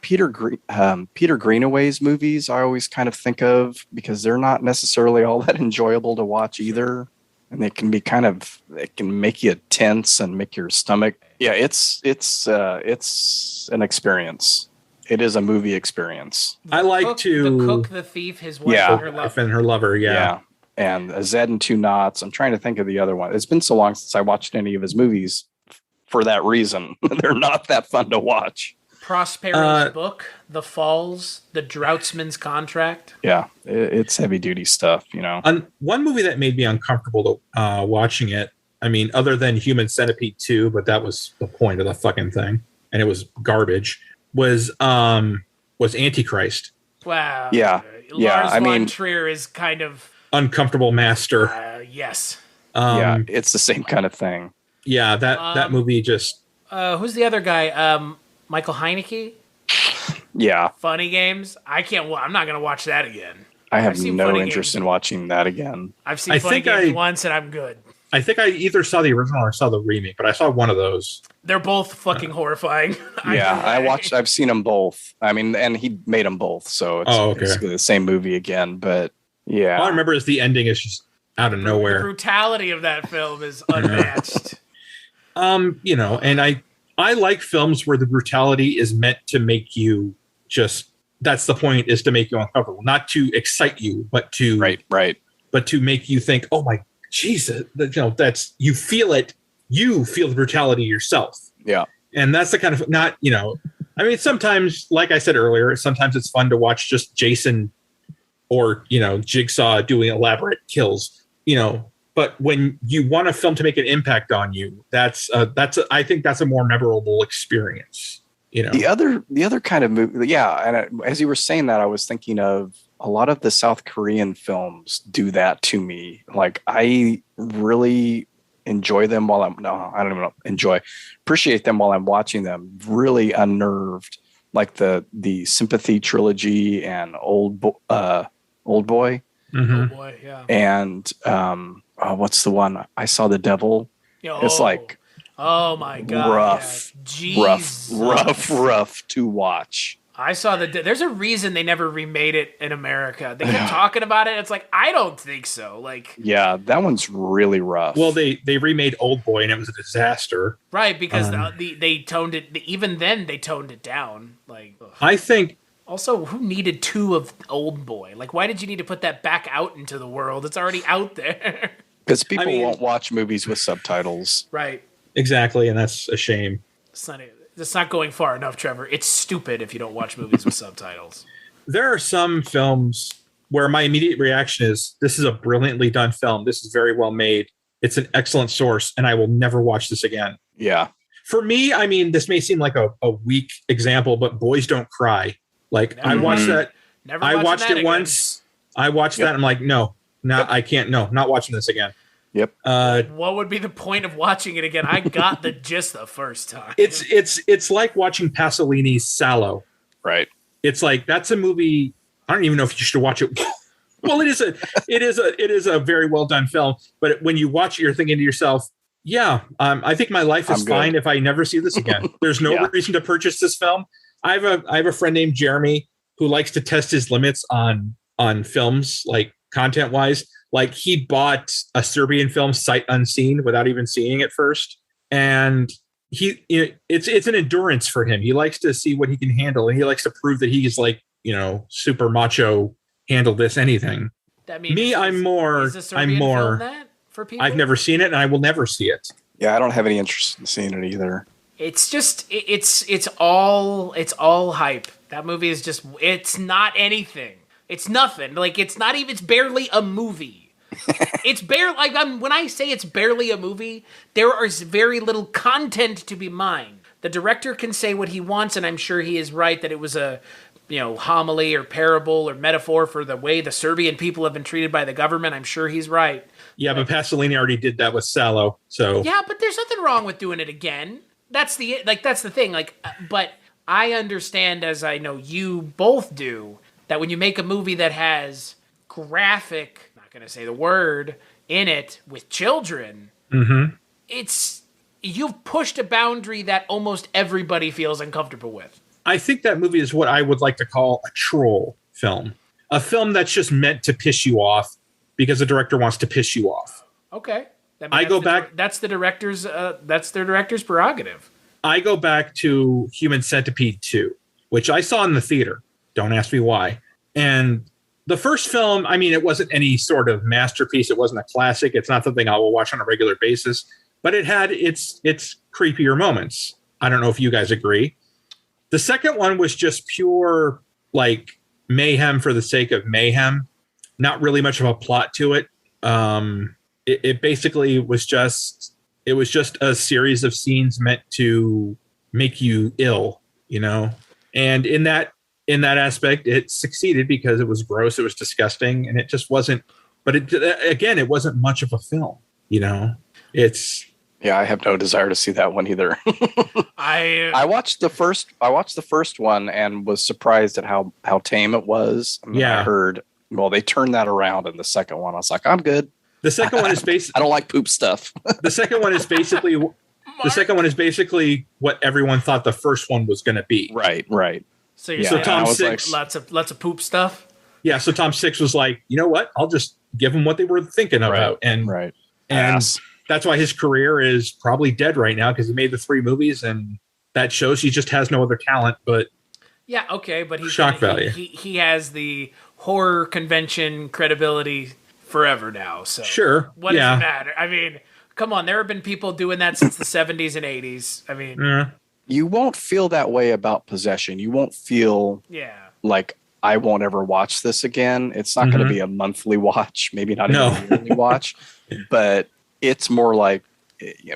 Peter Greenaway's movies, I always kind of think of, because they're not necessarily all that enjoyable to watch either, and they can be it can make you tense and make your stomach. Yeah, it's an experience. It is a movie experience. The cook, the thief, his wife, and her lover. Yeah. And a Zed and Two Knots. I'm trying to think of the other one. It's been so long since I watched any of his movies. For that reason, they're not that fun to watch. Prospero's book, The Falls, The Droughtsman's Contract. Yeah, it's heavy duty stuff, you know. One movie that made me uncomfortable watching it, I mean, other than Human Centipede 2, but that was the point of the fucking thing, and it was garbage, was Antichrist. Wow. Yeah. Lars von Trier is kind of uncomfortable master. Yes. Yeah, it's the same kind of thing. Yeah, that movie just... who's the other guy? Michael Haneke? Yeah. Funny Games? I'm not going to watch that again. I have no interest in watching that again. I've seen Funny Games once and I'm good. I think I either saw the original or saw the remake, but I saw one of those. They're both fucking horrifying. Yeah, I've seen them both. I mean, and he made them both, so it's basically the same movie again, but yeah. All I remember is the ending is just out of nowhere. The brutality of that film is unmatched. And I like films where the brutality is meant to make you that's the point, is to make you uncomfortable, not to excite you, but to but to make you think, oh my Jesus, that's, you feel the brutality yourself. Yeah. And that's the kind of, not, I mean, sometimes, like I said earlier, sometimes it's fun to watch just Jason or, Jigsaw doing elaborate kills, but when you want a film to make an impact on you, I think that's a more memorable experience. The other kind of movie, and as you were saying that, I was thinking of a lot of the South Korean films do that to me. Like, I really enjoy them appreciate them while I'm watching them. Really unnerved, like the Sympathy trilogy and Old Boy. Mm-hmm. Old Boy, yeah. And what's the one? I Saw the Devil. It's like, oh my god, rough to watch. I saw there's a reason they never remade it in America. They kept talking about it. It's like, I don't think so. Like, yeah, that one's really rough. Well, they remade Old Boy and it was a disaster. Right, because they toned it. Even then, they toned it down. Like, ugh. I think. Also, who needed 2 of Old Boy? Like, why did you need to put that back out into the world? It's already out there. Because people won't watch movies with subtitles. Right. Exactly, and that's a shame. It's not going far enough, Trevor. It's stupid if you don't watch movies with subtitles. There are some films where my immediate reaction is, this is a brilliantly done film. This is very well made. It's an excellent source, and I will never watch this again. Yeah. For me, I mean, this may seem like a weak example, but Boys Don't Cry. Like, I watched that. I watched it once. I watched that. And I'm like, no, I can't. No, not watching this again. Yep. What would be the point of watching it again? I got the gist the first time. It's like watching Pasolini's Salò. Right. It's like, that's a movie. I don't even know if you should watch it. Well, it is a very well done film. But when you watch it, you're thinking to yourself, yeah, I think my life is fine if I never see this again. There's no reason to purchase this film. I have a friend named Jeremy who likes to test his limits on films, like content wise. Like, he bought a Serbian film sight unseen without even seeing it first. And it's an endurance for him. He likes to see what he can handle. And he likes to prove that he's like, super macho, handle this, anything. That means me, I'm more, film that for people? I've never seen it and I will never see it. Yeah. I don't have any interest in seeing it either. It's just, it's all hype. That movie is just, it's not anything. It's nothing. Like, it's not even, it's barely a movie. It's barely, like, when I say it's barely a movie, there is very little content to be mined. The director can say what he wants, and I'm sure he is right that it was a, homily or parable or metaphor for the way the Serbian people have been treated by the government. I'm sure he's right. Yeah, but Pasolini already did that with Salò, so. Yeah, but there's nothing wrong with doing it again. That's the thing. Like, but I understand, as I know you both do, that when you make a movie that has graphic, not going to say the word, in it with children, you've pushed a boundary that almost everybody feels uncomfortable with. I think that movie is what I would like to call a troll film. A film that's just meant to piss you off because the director wants to piss you off. Okay. That's the director's. That's their director's prerogative. I go back to Human Centipede 2, which I saw in the theater. Don't ask me why. And the first film, I mean, it wasn't any sort of masterpiece. It wasn't a classic. It's not something I will watch on a regular basis. But it had its creepier moments. I don't know if you guys agree. The second one was just pure, like, mayhem for the sake of mayhem. Not really much of a plot to it. It basically was just a series of scenes meant to make you ill, and in that aspect it succeeded because it was gross, it was disgusting, and it just wasn't, but it wasn't much of a film, I have no desire to see that one either. I watched the first one and was surprised at how tame it was. I heard, they turned that around in the second one. I was like, I'm good. The second one is basically, I don't like poop stuff. The second one is basically what everyone thought the first one was going to be. Right. So you're saying Tom Six, lots of poop stuff. Yeah. So Tom Six was like, you know what? I'll just give them what they were thinking about. And that's why his career is probably dead right now, because he made the 3 movies, and that shows he just has no other talent. But yeah, okay, but shock value. He has the horror convention credibility forever now. So sure, what does it matter? I mean, come on, there have been people doing that since the 70s and 80s. I mean, you won't feel that way about Possession. You won't feel like I won't ever watch this again. It's not going to be a monthly watch, maybe not even a yearly watch, but it's more like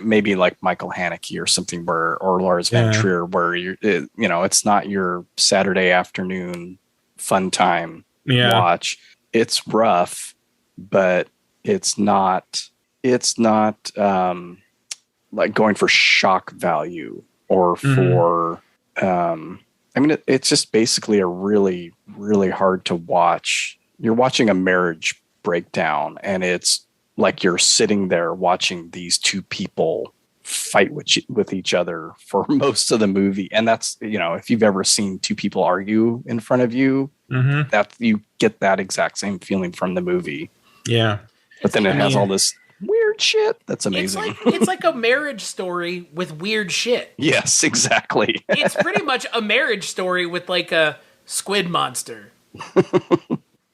maybe like Michael Haneke or something, or Lars von Trier, where it's not your Saturday afternoon fun time watch. It's rough, but it's not like going for shock value or for it's just basically a really, really hard to watch. You're watching a marriage breakdown, and it's like you're sitting there watching these 2 people fight with each other for most of the movie. And that's, if you've ever seen two people argue in front of you, that you get that exact same feeling from the movie. Yeah. But then it has all this weird shit. That's amazing. It's like a marriage story with weird shit. Yes, exactly. It's pretty much a marriage story with like a squid monster.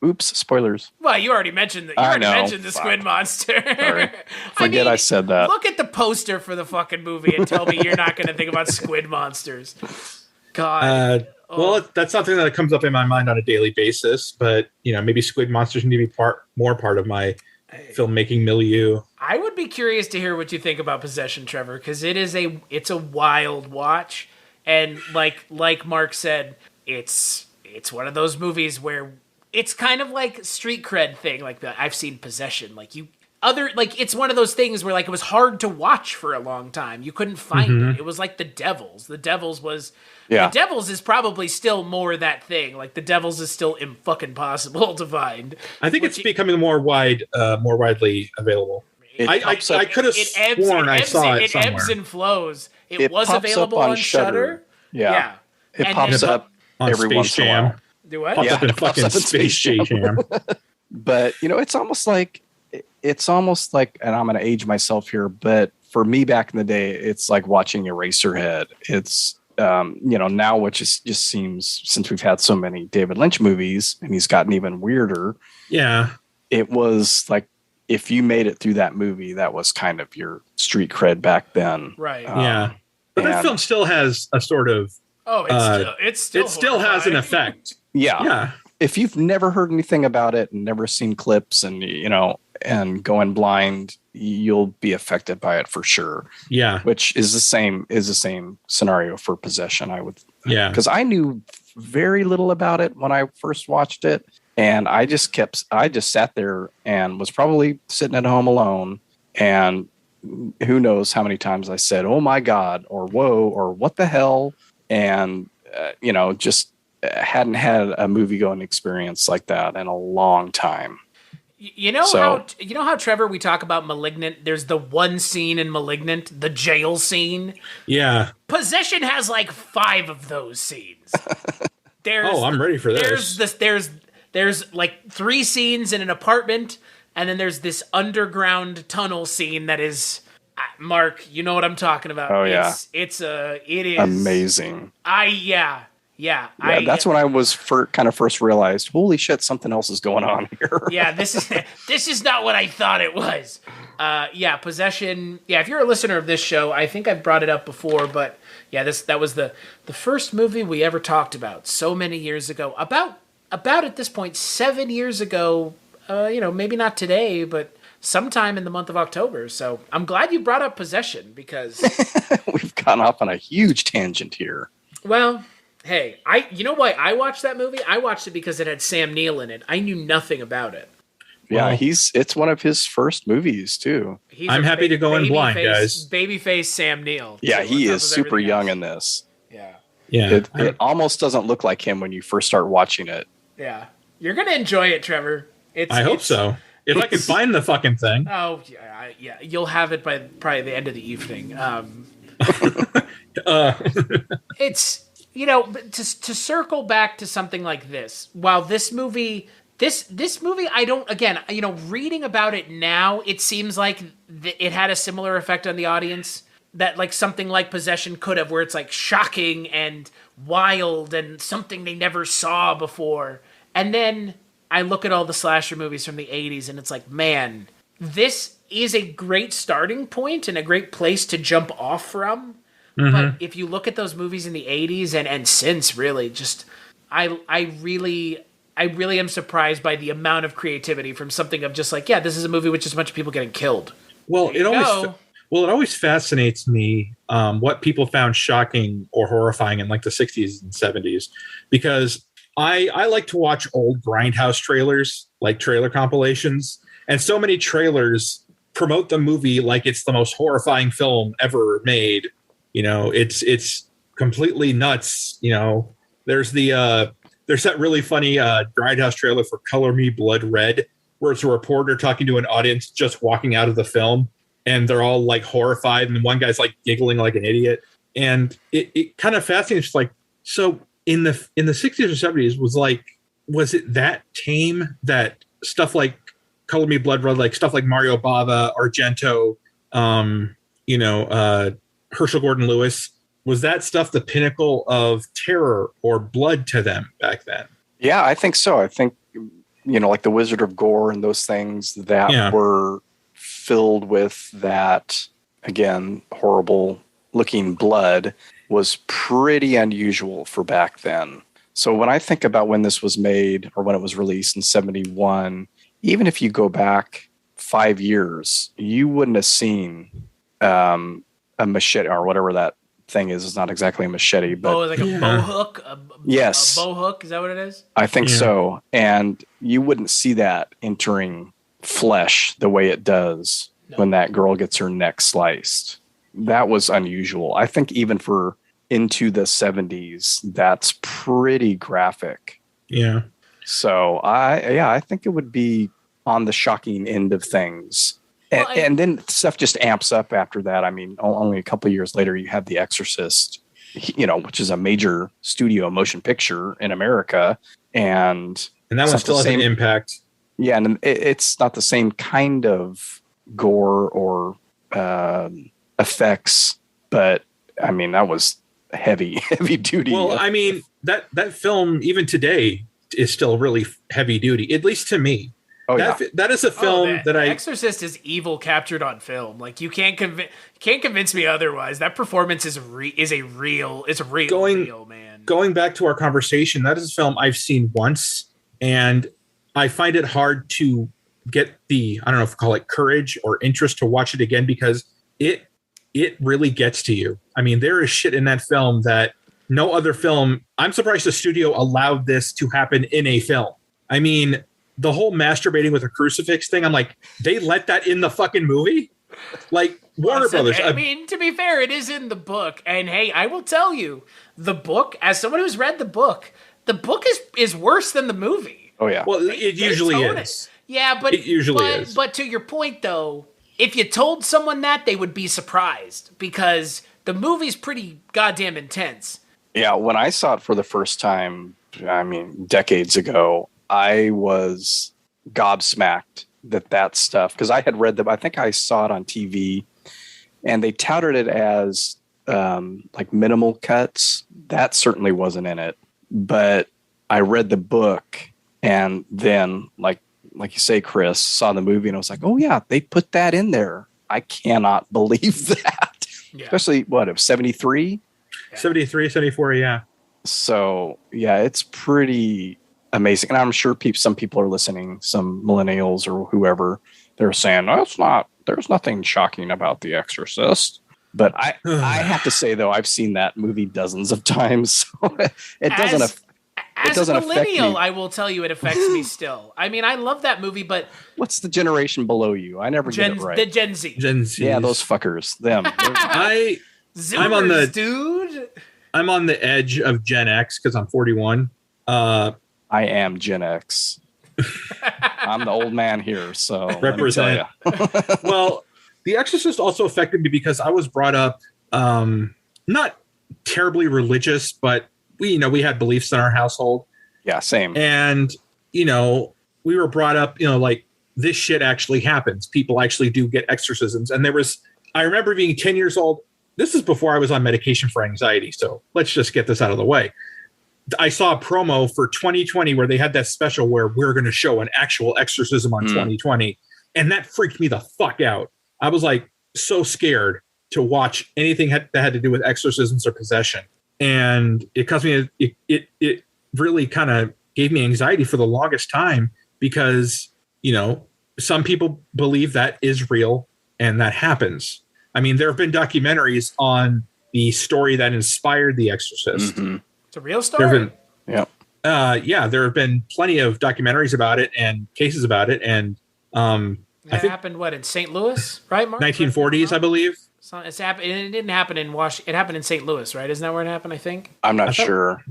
Oops, spoilers. Well, you already mentioned that. You already mentioned the squid monster. Forget I said that. Look at the poster for the fucking movie and tell me you're not going to think about squid monsters. God. Well, that's something that comes up in my mind on a daily basis. But maybe squid monsters need to be more part of my filmmaking milieu. I would be curious to hear what you think about Possession, Trevor, because it's a wild watch, and like Mark said, it's one of those movies where it's kind of like street cred thing, like I've seen Possession, it's one of those things where like it was hard to watch for a long time. You couldn't find it. It was like The Devils. The Devils is probably still more that thing. Like The Devils is still fucking possible to find. I think it's becoming more widely available. I could have sworn I saw it somewhere. It ebbs and flows. It was available on Shudder. Yeah. It pops up every once in a while. Do what? Pops up in fucking Space Jam. But it's almost like, and I'm going to age myself here, but for me back in the day, it's like watching Eraserhead. It's, now which just seems, since we've had so many David Lynch movies and he's gotten even weirder. Yeah. It was like, if you made it through that movie, that was kind of your street cred back then. Right. Yeah. But that film still has a sort of, it still has an effect. Yeah. If you've never heard anything about it and never seen clips and, and going blind, you'll be affected by it for sure. Yeah. Which is the same scenario for Possession, I would. Yeah. Because I knew very little about it when I first watched it. And I just sat there and was probably sitting at home alone. And who knows how many times I said, "Oh my God," or "Whoa," or "What the hell?" And, just hadn't had a movie going experience like that in a long time. How Trevor, we talk about Malignant. There's the one scene in Malignant, the jail scene. Yeah. Possession has like 5 of those scenes. I'm ready for this. There's like 3 scenes in an apartment, and then there's this underground tunnel scene that is, Mark, you know what I'm talking about. Oh yeah. It is amazing. Yeah, that's when I was first realized, holy shit, something else is going on here. Yeah, this is not what I thought it was. Possession. Yeah, if you're a listener of this show, I think I've brought it up before, but yeah, that was the first movie we ever talked about so many years ago. About at this point 7 years ago. Maybe not today, but sometime in the month of October. So I'm glad you brought up Possession because we've gone off on a huge tangent here. Well. Hey, you know why I watched that movie? I watched it because it had Sam Neill in it. I knew nothing about it. Yeah, it's one of his first movies too. I'm happy to go in blind, guys. Babyface Sam Neill. Yeah, he is super young in this. Yeah. Yeah. It almost doesn't look like him when you first start watching it. Yeah. You're going to enjoy it, Trevor. I hope so. If I can find the fucking thing. Oh, yeah. You'll have it by probably the end of the evening. It's... to circle back to something like this, while this movie, I don't, again, reading about it now, it seems like it had a similar effect on the audience that like something like Possession could have, where it's like shocking and wild and something they never saw before. And then I look at all the slasher movies from the 80s and it's like, man, this is a great starting point and a great place to jump off from. Mm-hmm. But if you look at those movies in the 80s and since, really, just I really am surprised by the amount of creativity from something of just like, yeah, this is a movie with just a bunch of people getting killed. Well, it always fascinates me what people found shocking or horrifying in like the 60s and 70s, because I like to watch old Grindhouse trailers, like trailer compilations, and so many trailers promote the movie like it's the most horrifying film ever made. It's completely nuts. There's there's that really funny Grindhouse trailer for Color Me Blood Red, where it's a reporter talking to an audience just walking out of the film. and they're all like horrified, and one guy's like giggling like an idiot. And it kind of fascinates, like, so in the 60s or 70s was it that tame that stuff like Color Me Blood Red, like stuff like Mario Bava, Argento, Herschel Gordon Lewis, was that stuff the pinnacle of terror or blood to them back then? Yeah, I think so. I think, like the Wizard of Gore and those things that were filled with that, again, horrible looking blood was pretty unusual for back then. So when I think about when this was made or when it was released in 71, even if you go back 5 years, you wouldn't have seen a machete or whatever that thing is. It's not exactly a machete, but like a bow hook. Yes, a bow hook. Is that what it is? I think so. And you wouldn't see that entering flesh the way it does when that girl gets her neck sliced. That was unusual. I think even for into the 70s, that's pretty graphic. Yeah. So I think it would be on the shocking end of things. And then stuff just amps up after that. I mean, only a couple of years later, you have The Exorcist, which is a major studio motion picture in America. And that one still has an impact. Yeah, and it's not the same kind of gore or effects, but I mean, that was heavy duty. Well, I mean, that film, even today, is still really heavy duty, at least to me. Oh, that is a film that I... Exorcist is evil captured on film. Like, you can't convince me otherwise. That performance is real, man. Going back to our conversation, that is a film I've seen once, and I find it hard to get the, I don't know if I call it courage or interest to watch it again, because it really gets to you. I mean, there is shit in that film that no other film... I'm surprised the studio allowed this to happen in a film. I mean... The whole masturbating with a crucifix thing, I'm like, they let that in the fucking movie? Like, Warner Brothers. I mean, to be fair, it is in the book. And hey, I will tell you, the book, as someone who's read the book is worse than the movie. Oh, yeah. Well, it usually is. Yeah, but it usually is. But to your point, though, if you told someone that, they would be surprised, because the movie's pretty goddamn intense. Yeah, when I saw it for the first time, I mean, decades ago, I was gobsmacked that stuff, because I had read them. I think I saw it on TV, and they touted it as like minimal cuts. That certainly wasn't in it, but I read the book, and then like you say, Chris, saw the movie, and I was like, oh yeah, they put that in there. I cannot believe that. Yeah. Especially it was 73? 73, 74, yeah. So yeah, it's pretty amazing. And I'm sure some people are listening, some millennials or whoever, they're saying, there's nothing shocking about The Exorcist. But I have to say, though, I've seen that movie dozens of times. So it doesn't affect me. I will tell you, it affects me still. I mean, I love that movie, but... What's the generation below you? I never get it right. The Gen Z. Gen Z. Yeah, those fuckers. Them. Zoomers, dude. I'm on the edge of Gen X because I'm 41. I am Gen X. I'm the old man here, so represent. Well, The Exorcist also affected me because I was brought up not terribly religious, but we had beliefs in our household. Yeah, same. And we were brought up, like, this shit actually happens. People actually do get exorcisms. And I remember being 10 years old. This is before I was on medication for anxiety, so let's just get this out of the way. I saw a promo for 2020 where they had that special where we're going to show an actual exorcism on 2020. And that freaked me the fuck out. I was like so scared to watch anything that had to do with exorcisms or possession. And it caused me, it really kind of gave me anxiety for the longest time because, some people believe that is real and that happens. I mean, there have been documentaries on the story that inspired The Exorcist. Mm-hmm. It's a real story? Yeah. There have been plenty of documentaries about it and cases about it. And I think happened, in St. Louis, right, Mark? 1940s, I believe. It didn't happen in Washington. It happened in St. Louis, right? Isn't that where it happened, I think? I'm not sure.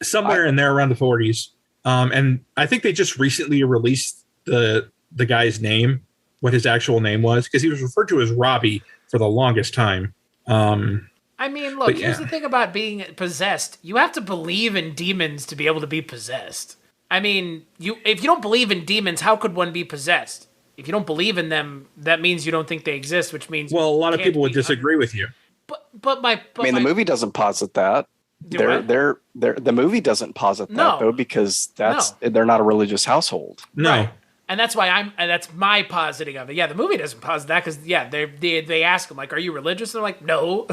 Somewhere in there around the 40s. And I think they just recently released the guy's name. what his actual name was, because he was referred to as Robbie for the longest time. I mean, look, here's the thing about being possessed. You have to believe in demons to be able to be possessed. I mean, if you don't believe in demons, how could one be possessed? If you don't believe in them, that means you don't think they exist, which means... Well, a lot of people would disagree with you. The movie doesn't posit that. The movie doesn't posit that, though, because they're not a religious household. No. Right. And that's why that's my positing of it. Yeah, the movie doesn't posit that because, they ask him, like, are you religious? And they're like, no.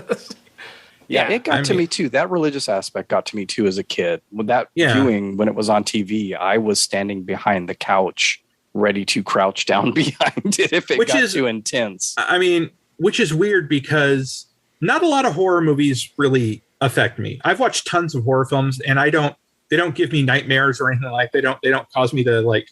It got to me, too. That religious aspect got to me, too, as a kid. With that viewing, when it was on TV, I was standing behind the couch, ready to crouch down behind it if it got too intense. I mean, which is weird because not a lot of horror movies really affect me. I've watched tons of horror films, and they don't give me nightmares or anything like that. They don't cause me to, like,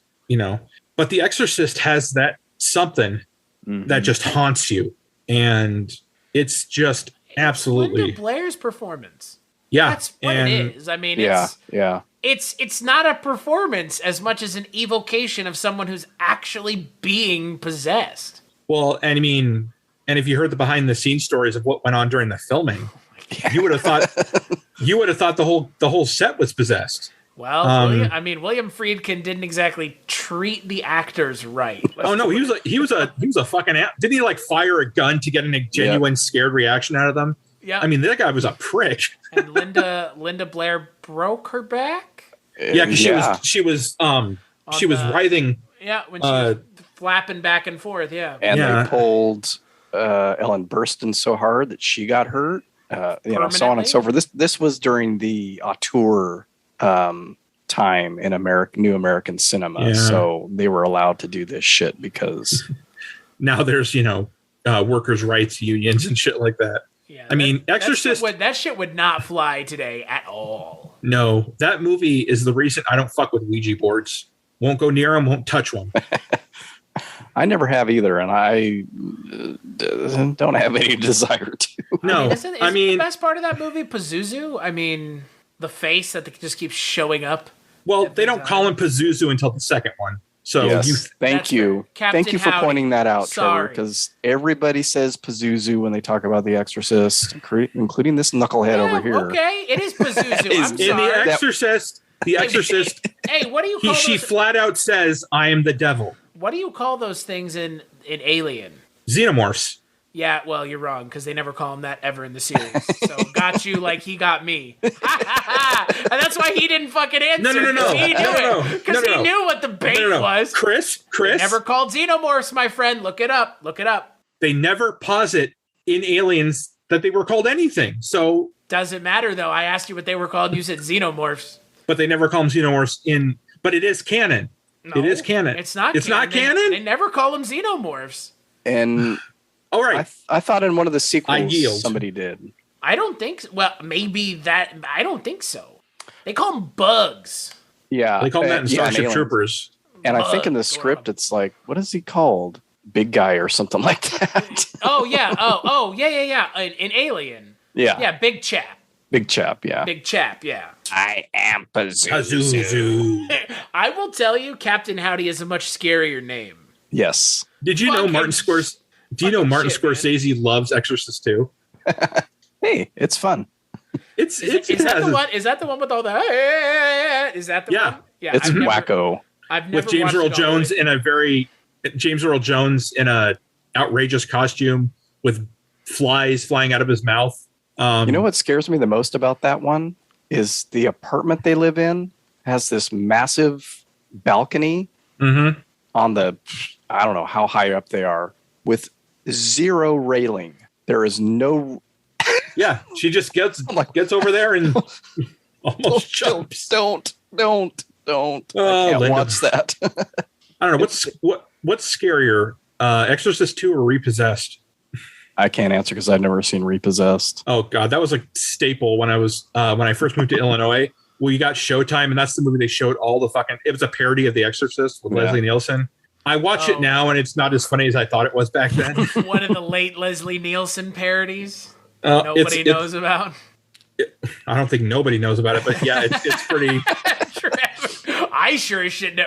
But The Exorcist has that something that just haunts you, and it's just absolutely Linda Blair's performance. Yeah, that's what it is. I mean, it's not a performance as much as an evocation of someone who's actually being possessed. Well, and I mean, and if you heard the behind the scenes stories of what went on during the filming, you would have thought the whole set was possessed. Well, William Friedkin didn't exactly treat the actors right. He was a fucking didn't he like fire a gun to get a genuine scared reaction out of them? Yeah. I mean, that guy was a prick. And Linda Blair broke her back. Yeah, because she was writhing. Yeah, when she was flapping back and forth. Yeah, and they pulled Ellen Burstyn so hard that she got hurt. So on and so forth. This was during the auteur time in New American cinema, so they were allowed to do this shit because now there's workers' rights unions and shit like that. Yeah, I mean, Exorcist. That shit would not fly today at all. No, that movie is the reason I don't fuck with Ouija boards. Won't go near them. Won't touch one. I never have either, and I don't have any desire to. No, I mean, the best part of that movie, Pazuzu. I mean, the face that just keeps showing up. Well, they don't call him Pazuzu until the second one. So thank you for pointing that out, Trevor, because everybody says Pazuzu when they talk about The Exorcist, including this knucklehead over here. Okay, it is Pazuzu. I'm sorry. In The Exorcist. Hey, what do you call She flat out says, "I am the devil." What do you call those things in Alien? Xenomorphs. Yeah, well, you're wrong, because they never call him that ever in the series. So got you like he got me. And that's why he didn't fucking answer. No. He knew it. Because he knew what the bait was. Chris. They never called xenomorphs, my friend. Look it up. They never posit in Aliens that they were called anything. So doesn't matter, though. I asked you what they were called. You said xenomorphs. But they never call them xenomorphs but it is canon. No, it is canon. It's not canon? They never call them xenomorphs. And all right. I thought in one of the sequels somebody did. I don't think so. Well, maybe that. I don't think so. They call them bugs. Yeah. They call them that in Starship Troopers. And I think in the script it's like, what is he called? Big guy or something like that. Oh, yeah. Oh, yeah. In Alien. Yeah. Yeah, big chap. Big chap, yeah. I am Pazuzu. I will tell you, Captain Howdy is a much scarier name. Yes. Did you know Martin Scorsese loves Exorcist 2? Hey, it's fun. Is that the one with all the? Is that the one? Yeah, it's wacko. I've never with James Earl Jones in a outrageous costume with flies flying out of his mouth. You know what scares me the most about that one is the apartment they live in has this massive balcony on the, I don't know how high up they are, with zero railing. There is no. Yeah, she just gets over there and almost jumps. Don't. I can't watch that. I don't know what's scarier, Exorcist 2 or Repossessed? I can't answer because I've never seen Repossessed. Oh God, that was a staple when I first moved to Illinois. We got Showtime, and that's the movie they showed all the fucking. It was a parody of The Exorcist with Leslie Nielsen. I watch it now, and it's not as funny as I thought it was back then. One of the late Leslie Nielsen parodies nobody knows about. I don't think nobody knows about it, but yeah, it's pretty. I sure as shit know.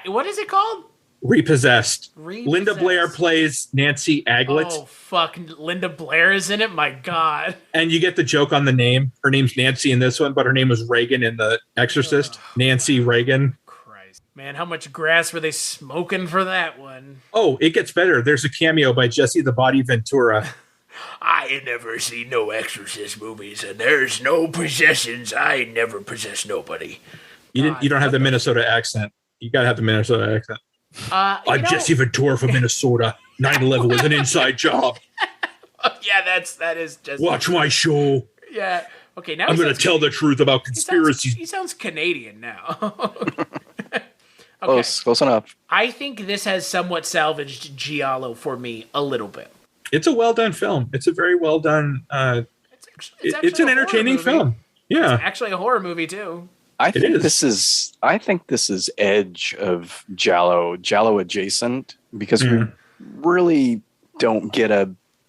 What is it called? Repossessed. Linda Blair plays Nancy Aglet. Oh, fuck. Linda Blair is in it? My God. And you get the joke on the name. Her name's Nancy in this one, but her name was Reagan in The Exorcist. Nancy Reagan. Christ. Man, how much grass were they smoking for that one? Oh, it gets better. There's a cameo by Jesse the Body Ventura. I ain't never seen no Exorcist movies, and there's no possessions. I ain't never possessed nobody. You don't have the Minnesota accent. You got to have the Minnesota accent. I'm Jesse Ventura from Minnesota. 9/11 was an inside job. Yeah, that is just. Watch my show. Yeah. Okay, now I'm going to tell the truth about conspiracies. He sounds Canadian now. Okay. Close enough. I think this has somewhat salvaged Giallo for me a little bit. It's a well done film. It's a very well done. It's an entertaining film. Yeah, it's actually a horror movie too. I think this is edge of Giallo adjacent, because we really don't get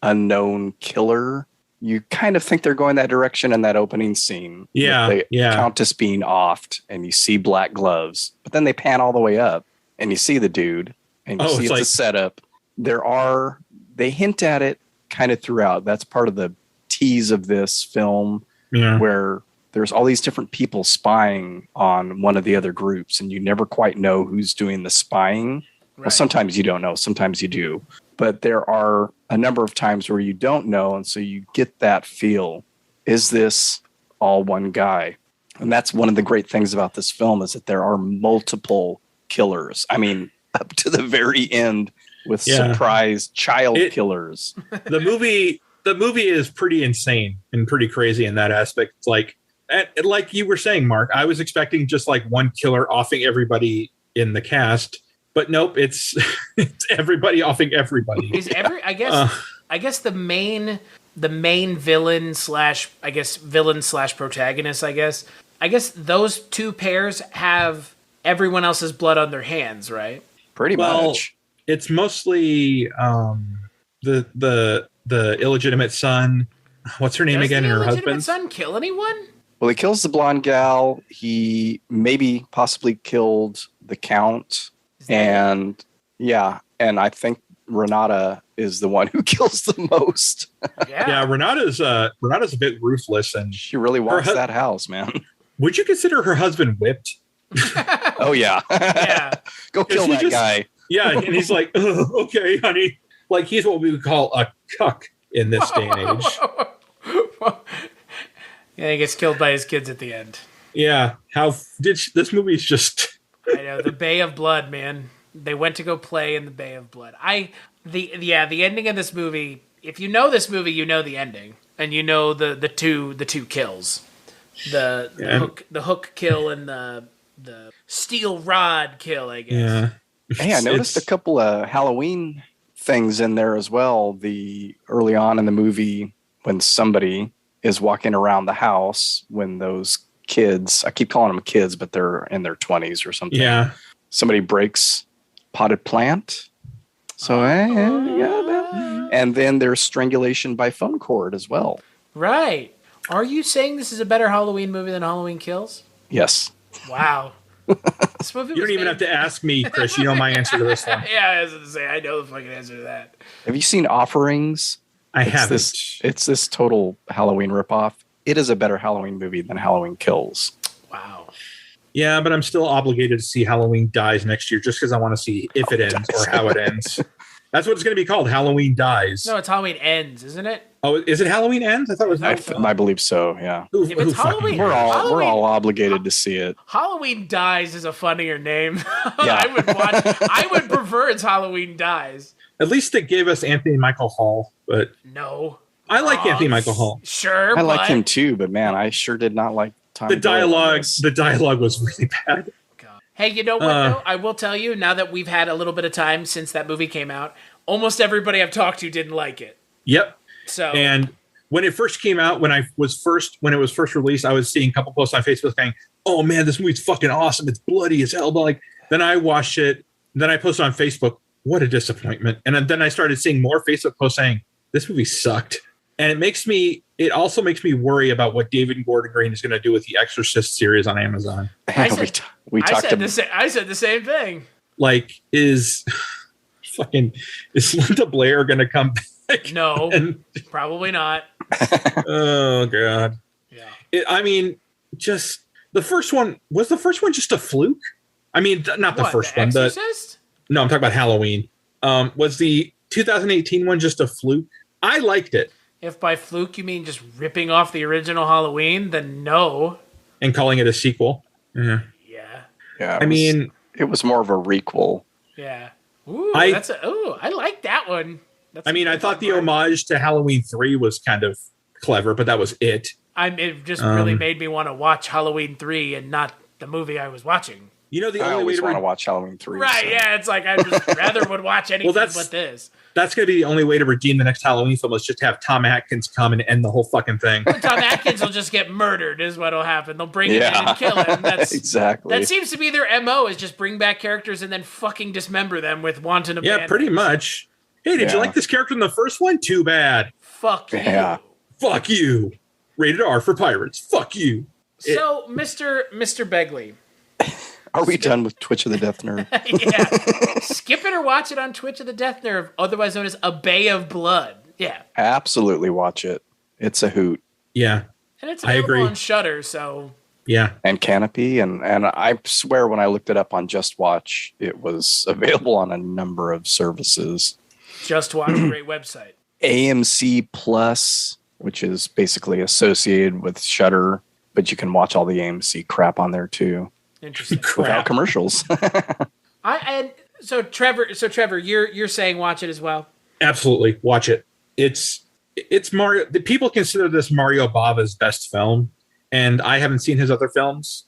a known killer. You kind of think they're going that direction in that opening scene. Yeah, with the Countess being offed, and you see black gloves, but then they pan all the way up, and you see the dude, and you see it's a setup. They hint at it kind of throughout. That's part of the tease of this film, where there's all these different people spying on one of the other groups, and you never quite know who's doing the spying. Right. Well, sometimes you don't know, sometimes you do. But there are a number of times where you don't know, and so you get that feel. Is this all one guy? And that's one of the great things about this film, is that there are multiple killers. I mean, up to the very end with surprise child killers. The movie is pretty insane and pretty crazy in that aspect. It's like you were saying, Mark, I was expecting just like one killer offing everybody in the cast, but nope, it's everybody offing everybody. I guess the main villain / protagonist, I guess those two pairs have everyone else's blood on their hands, right? Pretty much. It's mostly the illegitimate son. What's her name again? Her husband. Does the illegitimate son kill anyone? Well, he kills the blonde gal. He possibly killed the count. And I think Renata is the one who kills the most. Yeah, Renata's a bit ruthless, and she really wants that house, man. Would you consider her husband whipped? Oh yeah. Yeah. Go kill that guy. Yeah, and he's like, oh, okay, honey. Like, he's what we would call a cuck in this day and age. Yeah, he gets killed by his kids at the end. Yeah, this movie's just... I know, the Bay of Blood, man. They went to go play in the Bay of Blood. The ending of this movie, if you know this movie, you know the ending. And you know the two kills. The hook kill and the steel rod kill, I guess. Yeah. Hey, I noticed a couple of Halloween things in there as well. Early on in the movie, when somebody is walking around the house, when those kids, I keep calling them kids, but they're in their 20s or something. Yeah. Somebody breaks potted plant. So, and then there's strangulation by phone cord as well. Right. Are you saying this is a better Halloween movie than Halloween Kills? Yes. Wow. You don't even have to ask me, Chris. You know my answer to this one. Yeah, I was going to say, I know the fucking answer to that. Have you seen Offerings? I haven't. It's this total Halloween ripoff. It is a better Halloween movie than Halloween Kills. Wow. Yeah, but I'm still obligated to see Halloween Dies next year just because I want to see if it ends or how it ends. That's what it's going to be called, Halloween Dies. No, it's Halloween Ends, isn't it? Oh, is it Halloween Ends? I thought it was. I believe so. Yeah. If it's Halloween, we're all obligated to see it. Halloween Dies is a funnier name. Yeah. I would prefer it's Halloween Dies. At least it gave us Anthony Michael Hall, but no, I like Anthony Michael Hall. Sure, I like him too, but man, I sure did not like Tom. The dialogue was really bad. Hey, you know what? Though? I will tell you, now that we've had a little bit of time since that movie came out, almost everybody I've talked to didn't like it. Yep. So, and when it first came out, when it was first released, I was seeing a couple posts on Facebook saying, "Oh man, this movie's fucking awesome! It's bloody as hell." But like, then I watched it, then I posted on Facebook, "What a disappointment!" And then I started seeing more Facebook posts saying, "This movie sucked." And it also makes me worry about what David Gordon Green is going to do with the Exorcist series on Amazon. I said the same thing. Like, is Linda Blair going to come back? No, probably not. Oh God. Yeah. Just the first one, was the first one just a fluke? I mean, not the first The one. Exorcist? No, I'm talking about Halloween. Was the 2018 one just a fluke? I liked it. If by fluke you mean just ripping off the original Halloween, then no. And calling it a sequel. Yeah. Yeah. It was more of a requel. Yeah. Ooh, I like that one. I thought the homage to Halloween 3 was kind of clever, but that was it. It just really made me want to watch Halloween 3 and not the movie I was watching. You know, I always want to watch Halloween 3. Right, so. Yeah, it's like I just rather would watch anything but this. That's going to be the only way to redeem the next Halloween film is just have Tom Atkins come and end the whole fucking thing. Tom Atkins will just get murdered is what'll happen. They'll bring him in and kill him. That's exactly. That seems to be their MO is just bring back characters and then fucking dismember them with wanton abandon. Yeah, pretty much. Hey, did you like this character in the first one? Too bad. Fuck you. Yeah. Fuck you. Rated R for pirates. Fuck you. So, Mr. Begley. Are we done with Twitch of the Death Nerve? Yeah. Skip it or watch it on Twitch of the Death Nerve, otherwise known as A Bay of Blood. Yeah. Absolutely watch it. It's a hoot. Yeah. And it's available on Shudder, so. Yeah. And Canopy. And I swear when I looked it up on Just Watch, it was available on a number of services. Just Watch, a great website. AMC Plus, which is basically associated with Shudder, but you can watch all the AMC crap on there too. Interesting. Without commercials. So Trevor, you're saying watch it as well? Absolutely, watch it. It's Mario. The people consider this Mario Bava's best film, and I haven't seen his other films.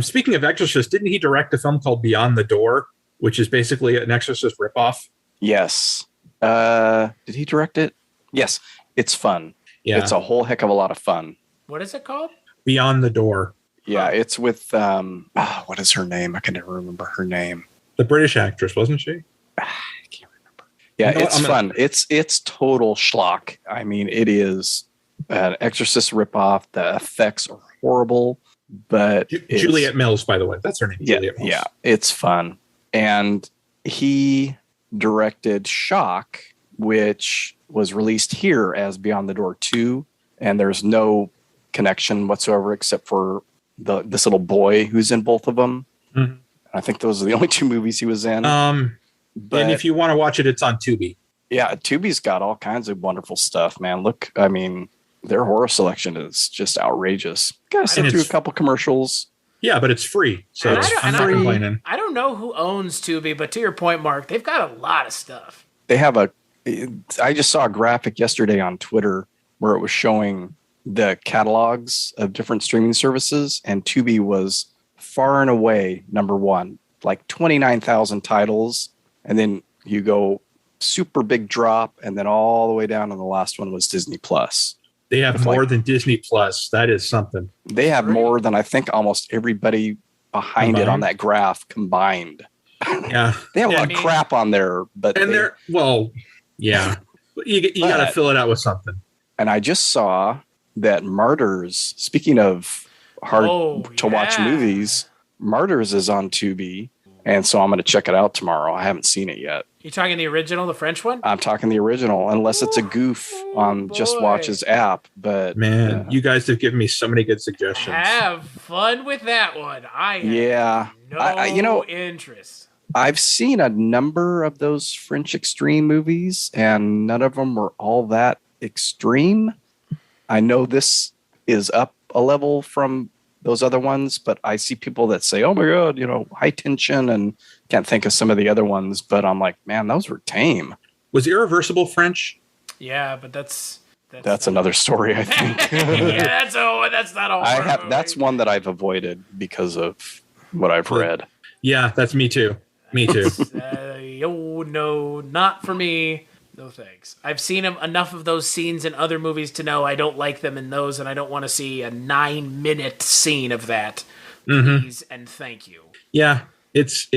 Speaking of Exorcist, didn't he direct a film called Beyond the Door, which is basically an Exorcist ripoff? Yes. Did he direct it? Yes. It's fun. Yeah. It's a whole heck of a lot of fun. What is it called? Beyond the Door. Yeah, it's with what is her name? I can never remember her name. The British actress, wasn't she? I can't remember. Yeah, it's fun. It's total schlock. I mean, it is an Exorcist ripoff. The effects are horrible, but Juliette Mills, by the way, that's her name. Yeah, Juliette Mills. Yeah, it's fun. And he directed Shock, which was released here as Beyond the Door 2, and there's no connection whatsoever except for this little boy who's in both of them. Mm-hmm. I think those are the only two movies he was in. And if you want to watch it, it's on Tubi. Yeah, Tubi's got all kinds of wonderful stuff, man. Look, I mean, their horror selection is just outrageous. Gotta sit through a couple commercials. Yeah, but it's free, so I'm not complaining. I don't know who owns Tubi, but to your point, Mark, they've got a lot of stuff. They have I just saw a graphic yesterday on Twitter where it was showing the catalogs of different streaming services, and Tubi was far and away number one, like 29,000 titles. And then you go super big drop, and then all the way down, and the last one was Disney Plus. They have more than Disney Plus. That is something. They have more than I think almost everybody behind it on that graph combined. Yeah. They have a lot of crap on there, but you got to fill it out with something. And I just saw that Martyrs, speaking of hard to watch movies, Martyrs is on Tubi, and so I'm going to check it out tomorrow. I haven't seen it yet. You talking the original, the French one? I'm talking the original, unless it's a goof on Just Watch's app. But man, you guys have given me so many good suggestions. Have fun with that one. I have no interest. I've seen a number of those French extreme movies, and none of them were all that extreme. I know this is up a level from those other ones, but I see people that say, oh my God, high tension, and can't think of some of the other ones, but I'm like, man, those were tame. Was Irreversible French? Yeah, but that's another story, I think. Yeah, that's not a horror movie. That's one that I've avoided because of what I've read. Yeah, that's me too. Me too. No, not for me. No thanks. I've seen enough of those scenes in other movies to know I don't like them in those, and I don't want to see a 9-minute scene of that. Please and thank you. Yeah, it's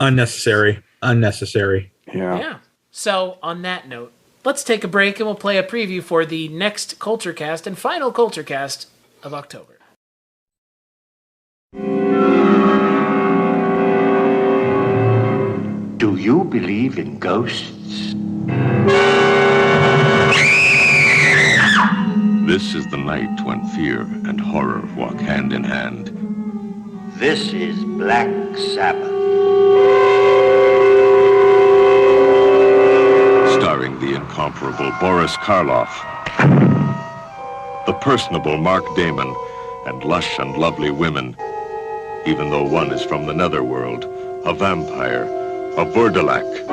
unnecessary. Unnecessary. Yeah. So on that note, let's take a break and we'll play a preview for the next Kulturecast and final Kulturecast of October. Do you believe in ghosts? This is the night when fear and horror walk hand in hand. This is Black Sabbath. Starring the incomparable Boris Karloff, the personable Mark Damon, and lush and lovely women, even though one is from the netherworld, a vampire, a Vurdalak.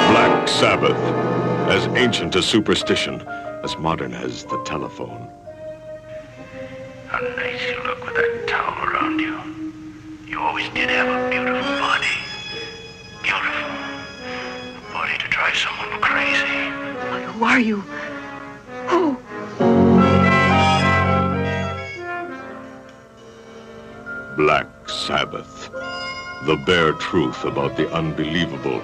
Black Sabbath, as ancient as superstition, as modern as the telephone. How nice you look with that towel around you. You always did have a beautiful body. Beautiful. A body to drive someone crazy. Who are you? Who? Black Sabbath. The bare truth about the unbelievable,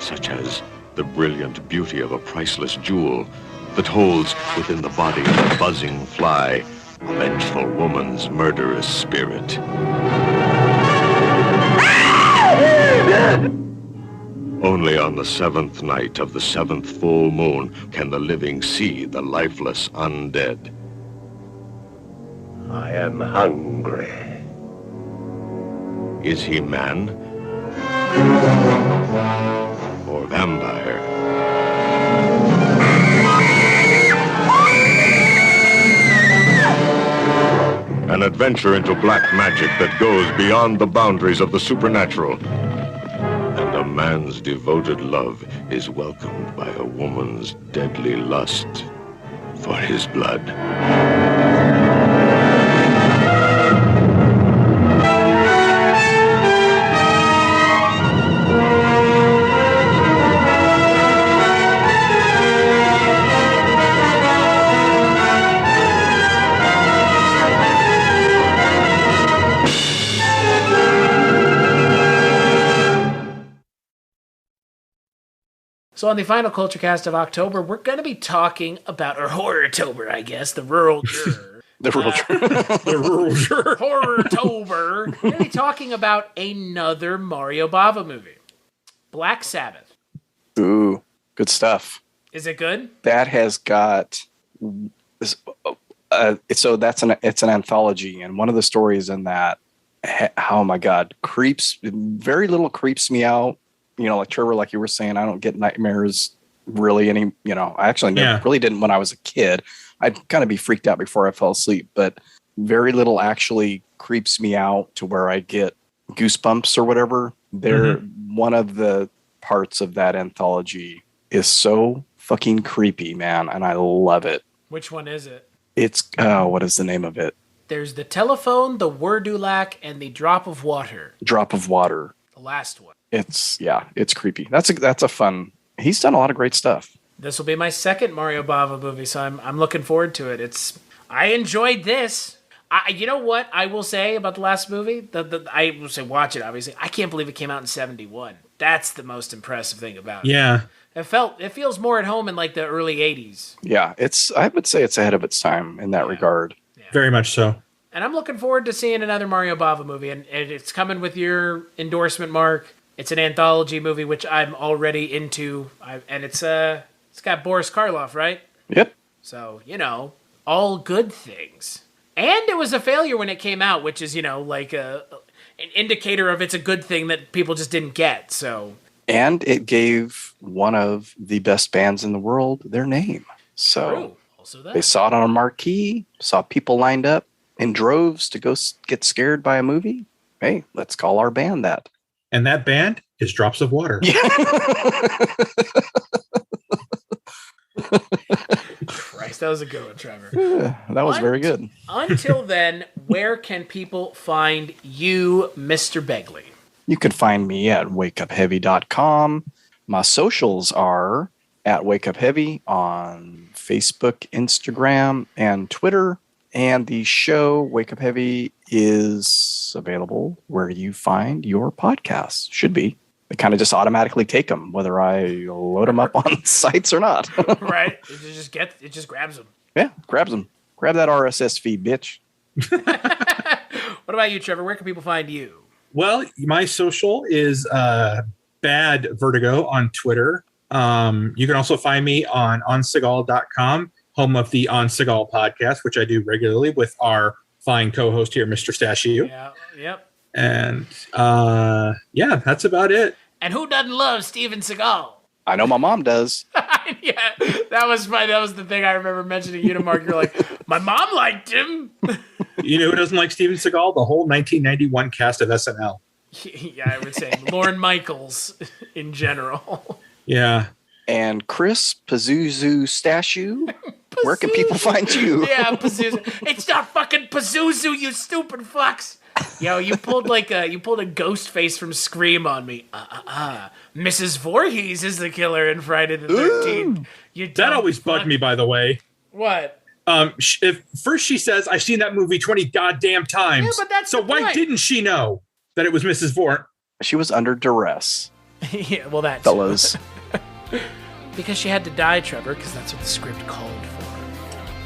such as the brilliant beauty of a priceless jewel that holds within the body of a buzzing fly a vengeful woman's murderous spirit. Only on the seventh night of the seventh full moon can the living see the lifeless undead. I am hungry. Is he man or vampire? An adventure into black magic that goes beyond the boundaries of the supernatural. And a man's devoted love is welcomed by a woman's deadly lust for his blood. So on the final Kulturecast of October, we're going to be talking about, or Horrortober, I guess, the rural juror. The rural Horrortober. We're going to be talking about another Mario Bava movie, Black Sabbath. Ooh, good stuff. Is it good? That has got... it's an anthology, and one of the stories in that, oh my God, very little creeps me out. You know, like Trevor, like you were saying, I don't get nightmares really I actually really didn't when I was a kid. I'd kind of be freaked out before I fell asleep, but very little actually creeps me out to where I get goosebumps or whatever. One of the parts of that anthology is so fucking creepy, man, and I love it. Which one is it? It's, what is the name of it? There's the telephone, the Wurdulak, and the drop of water. Drop of water. The last one. It's creepy. That's a fun. He's done a lot of great stuff. This will be my second Mario Bava movie, so I'm looking forward to it. I enjoyed this. You know what I will say about the last movie? I will say watch it. Obviously, I can't believe it came out in '71. That's the most impressive thing about it. Yeah, it feels more at home in like the early '80s. Yeah, I would say it's ahead of its time in that regard. Yeah. Very much so. And I'm looking forward to seeing another Mario Bava movie, and it's coming with your endorsement, Mark. It's an anthology movie, which I'm already into, and it's got Boris Karloff, right? Yep. So, all good things. And it was a failure when it came out, which is, like an indicator of it's a good thing that people just didn't get. So. And it gave one of the best bands in the world their name. So also that. They saw it on a marquee, saw people lined up in droves to go get scared by a movie. Hey, let's call our band that. And that band is Drops of Water. Yeah. Christ, that was a good one, Trevor. Yeah, that was very good. Until then, where can people find you, Mr. Begley? You can find me at wakeupheavy.com. My socials are at wakeupheavy on Facebook, Instagram, and Twitter. And the show, Wake Up Heavy, is available where you find your podcasts. Should be. They kind of just automatically take them, whether I load them up on sites or not. Right. It just grabs them. Yeah, grabs them. Grab that RSS feed, bitch. What about you, Trevor? Where can people find you? Well, my social is Bad Vertigo on Twitter. You can also find me on onseagal.com, home of the On Seagal podcast, which I do regularly with our fine co-host here, Mr. Stachiw. Yeah, yep. And that's about it. And who doesn't love Steven Seagal? I know my mom does. Yeah, that was the thing I remember mentioning you to Mark. You're like, my mom liked him. You know who doesn't like Steven Seagal? The whole 1991 cast of SNL. Yeah, I would say Lorne Michaels in general. Yeah. And Chris Stachiw, where can people find you? Yeah, Pazuzu. It's not fucking Pazuzu, you stupid fucks. Yo, you pulled a ghost face from Scream on me. Mrs. Voorhees is the killer in Friday the 13th. That always bugged me, by the way. What? If first she says, I've seen that movie 20 goddamn times. Yeah, but that's so why didn't she know that it was Mrs. Voorhees? She was under duress. Yeah, well, that's fellas. Because she had to die, Trevor, because that's what the script called for.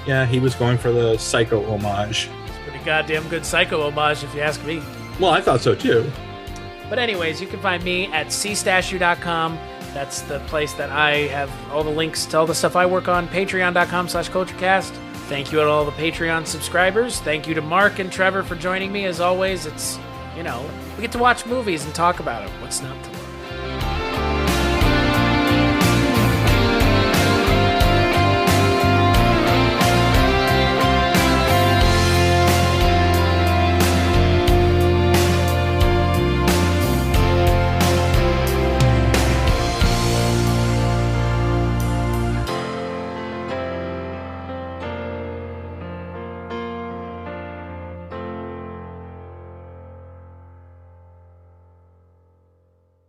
Yeah, he was going for the Psycho homage. It's a pretty goddamn good Psycho homage, if you ask me. Well, I thought so, too. But anyways, you can find me at cstachiw.com. That's the place that I have all the links to all the stuff I work on. Patreon.com/Kulturecast. Thank you to all the Patreon subscribers. Thank you to Mark and Trevor for joining me. As always, it's, we get to watch movies and talk about them. What's not to love?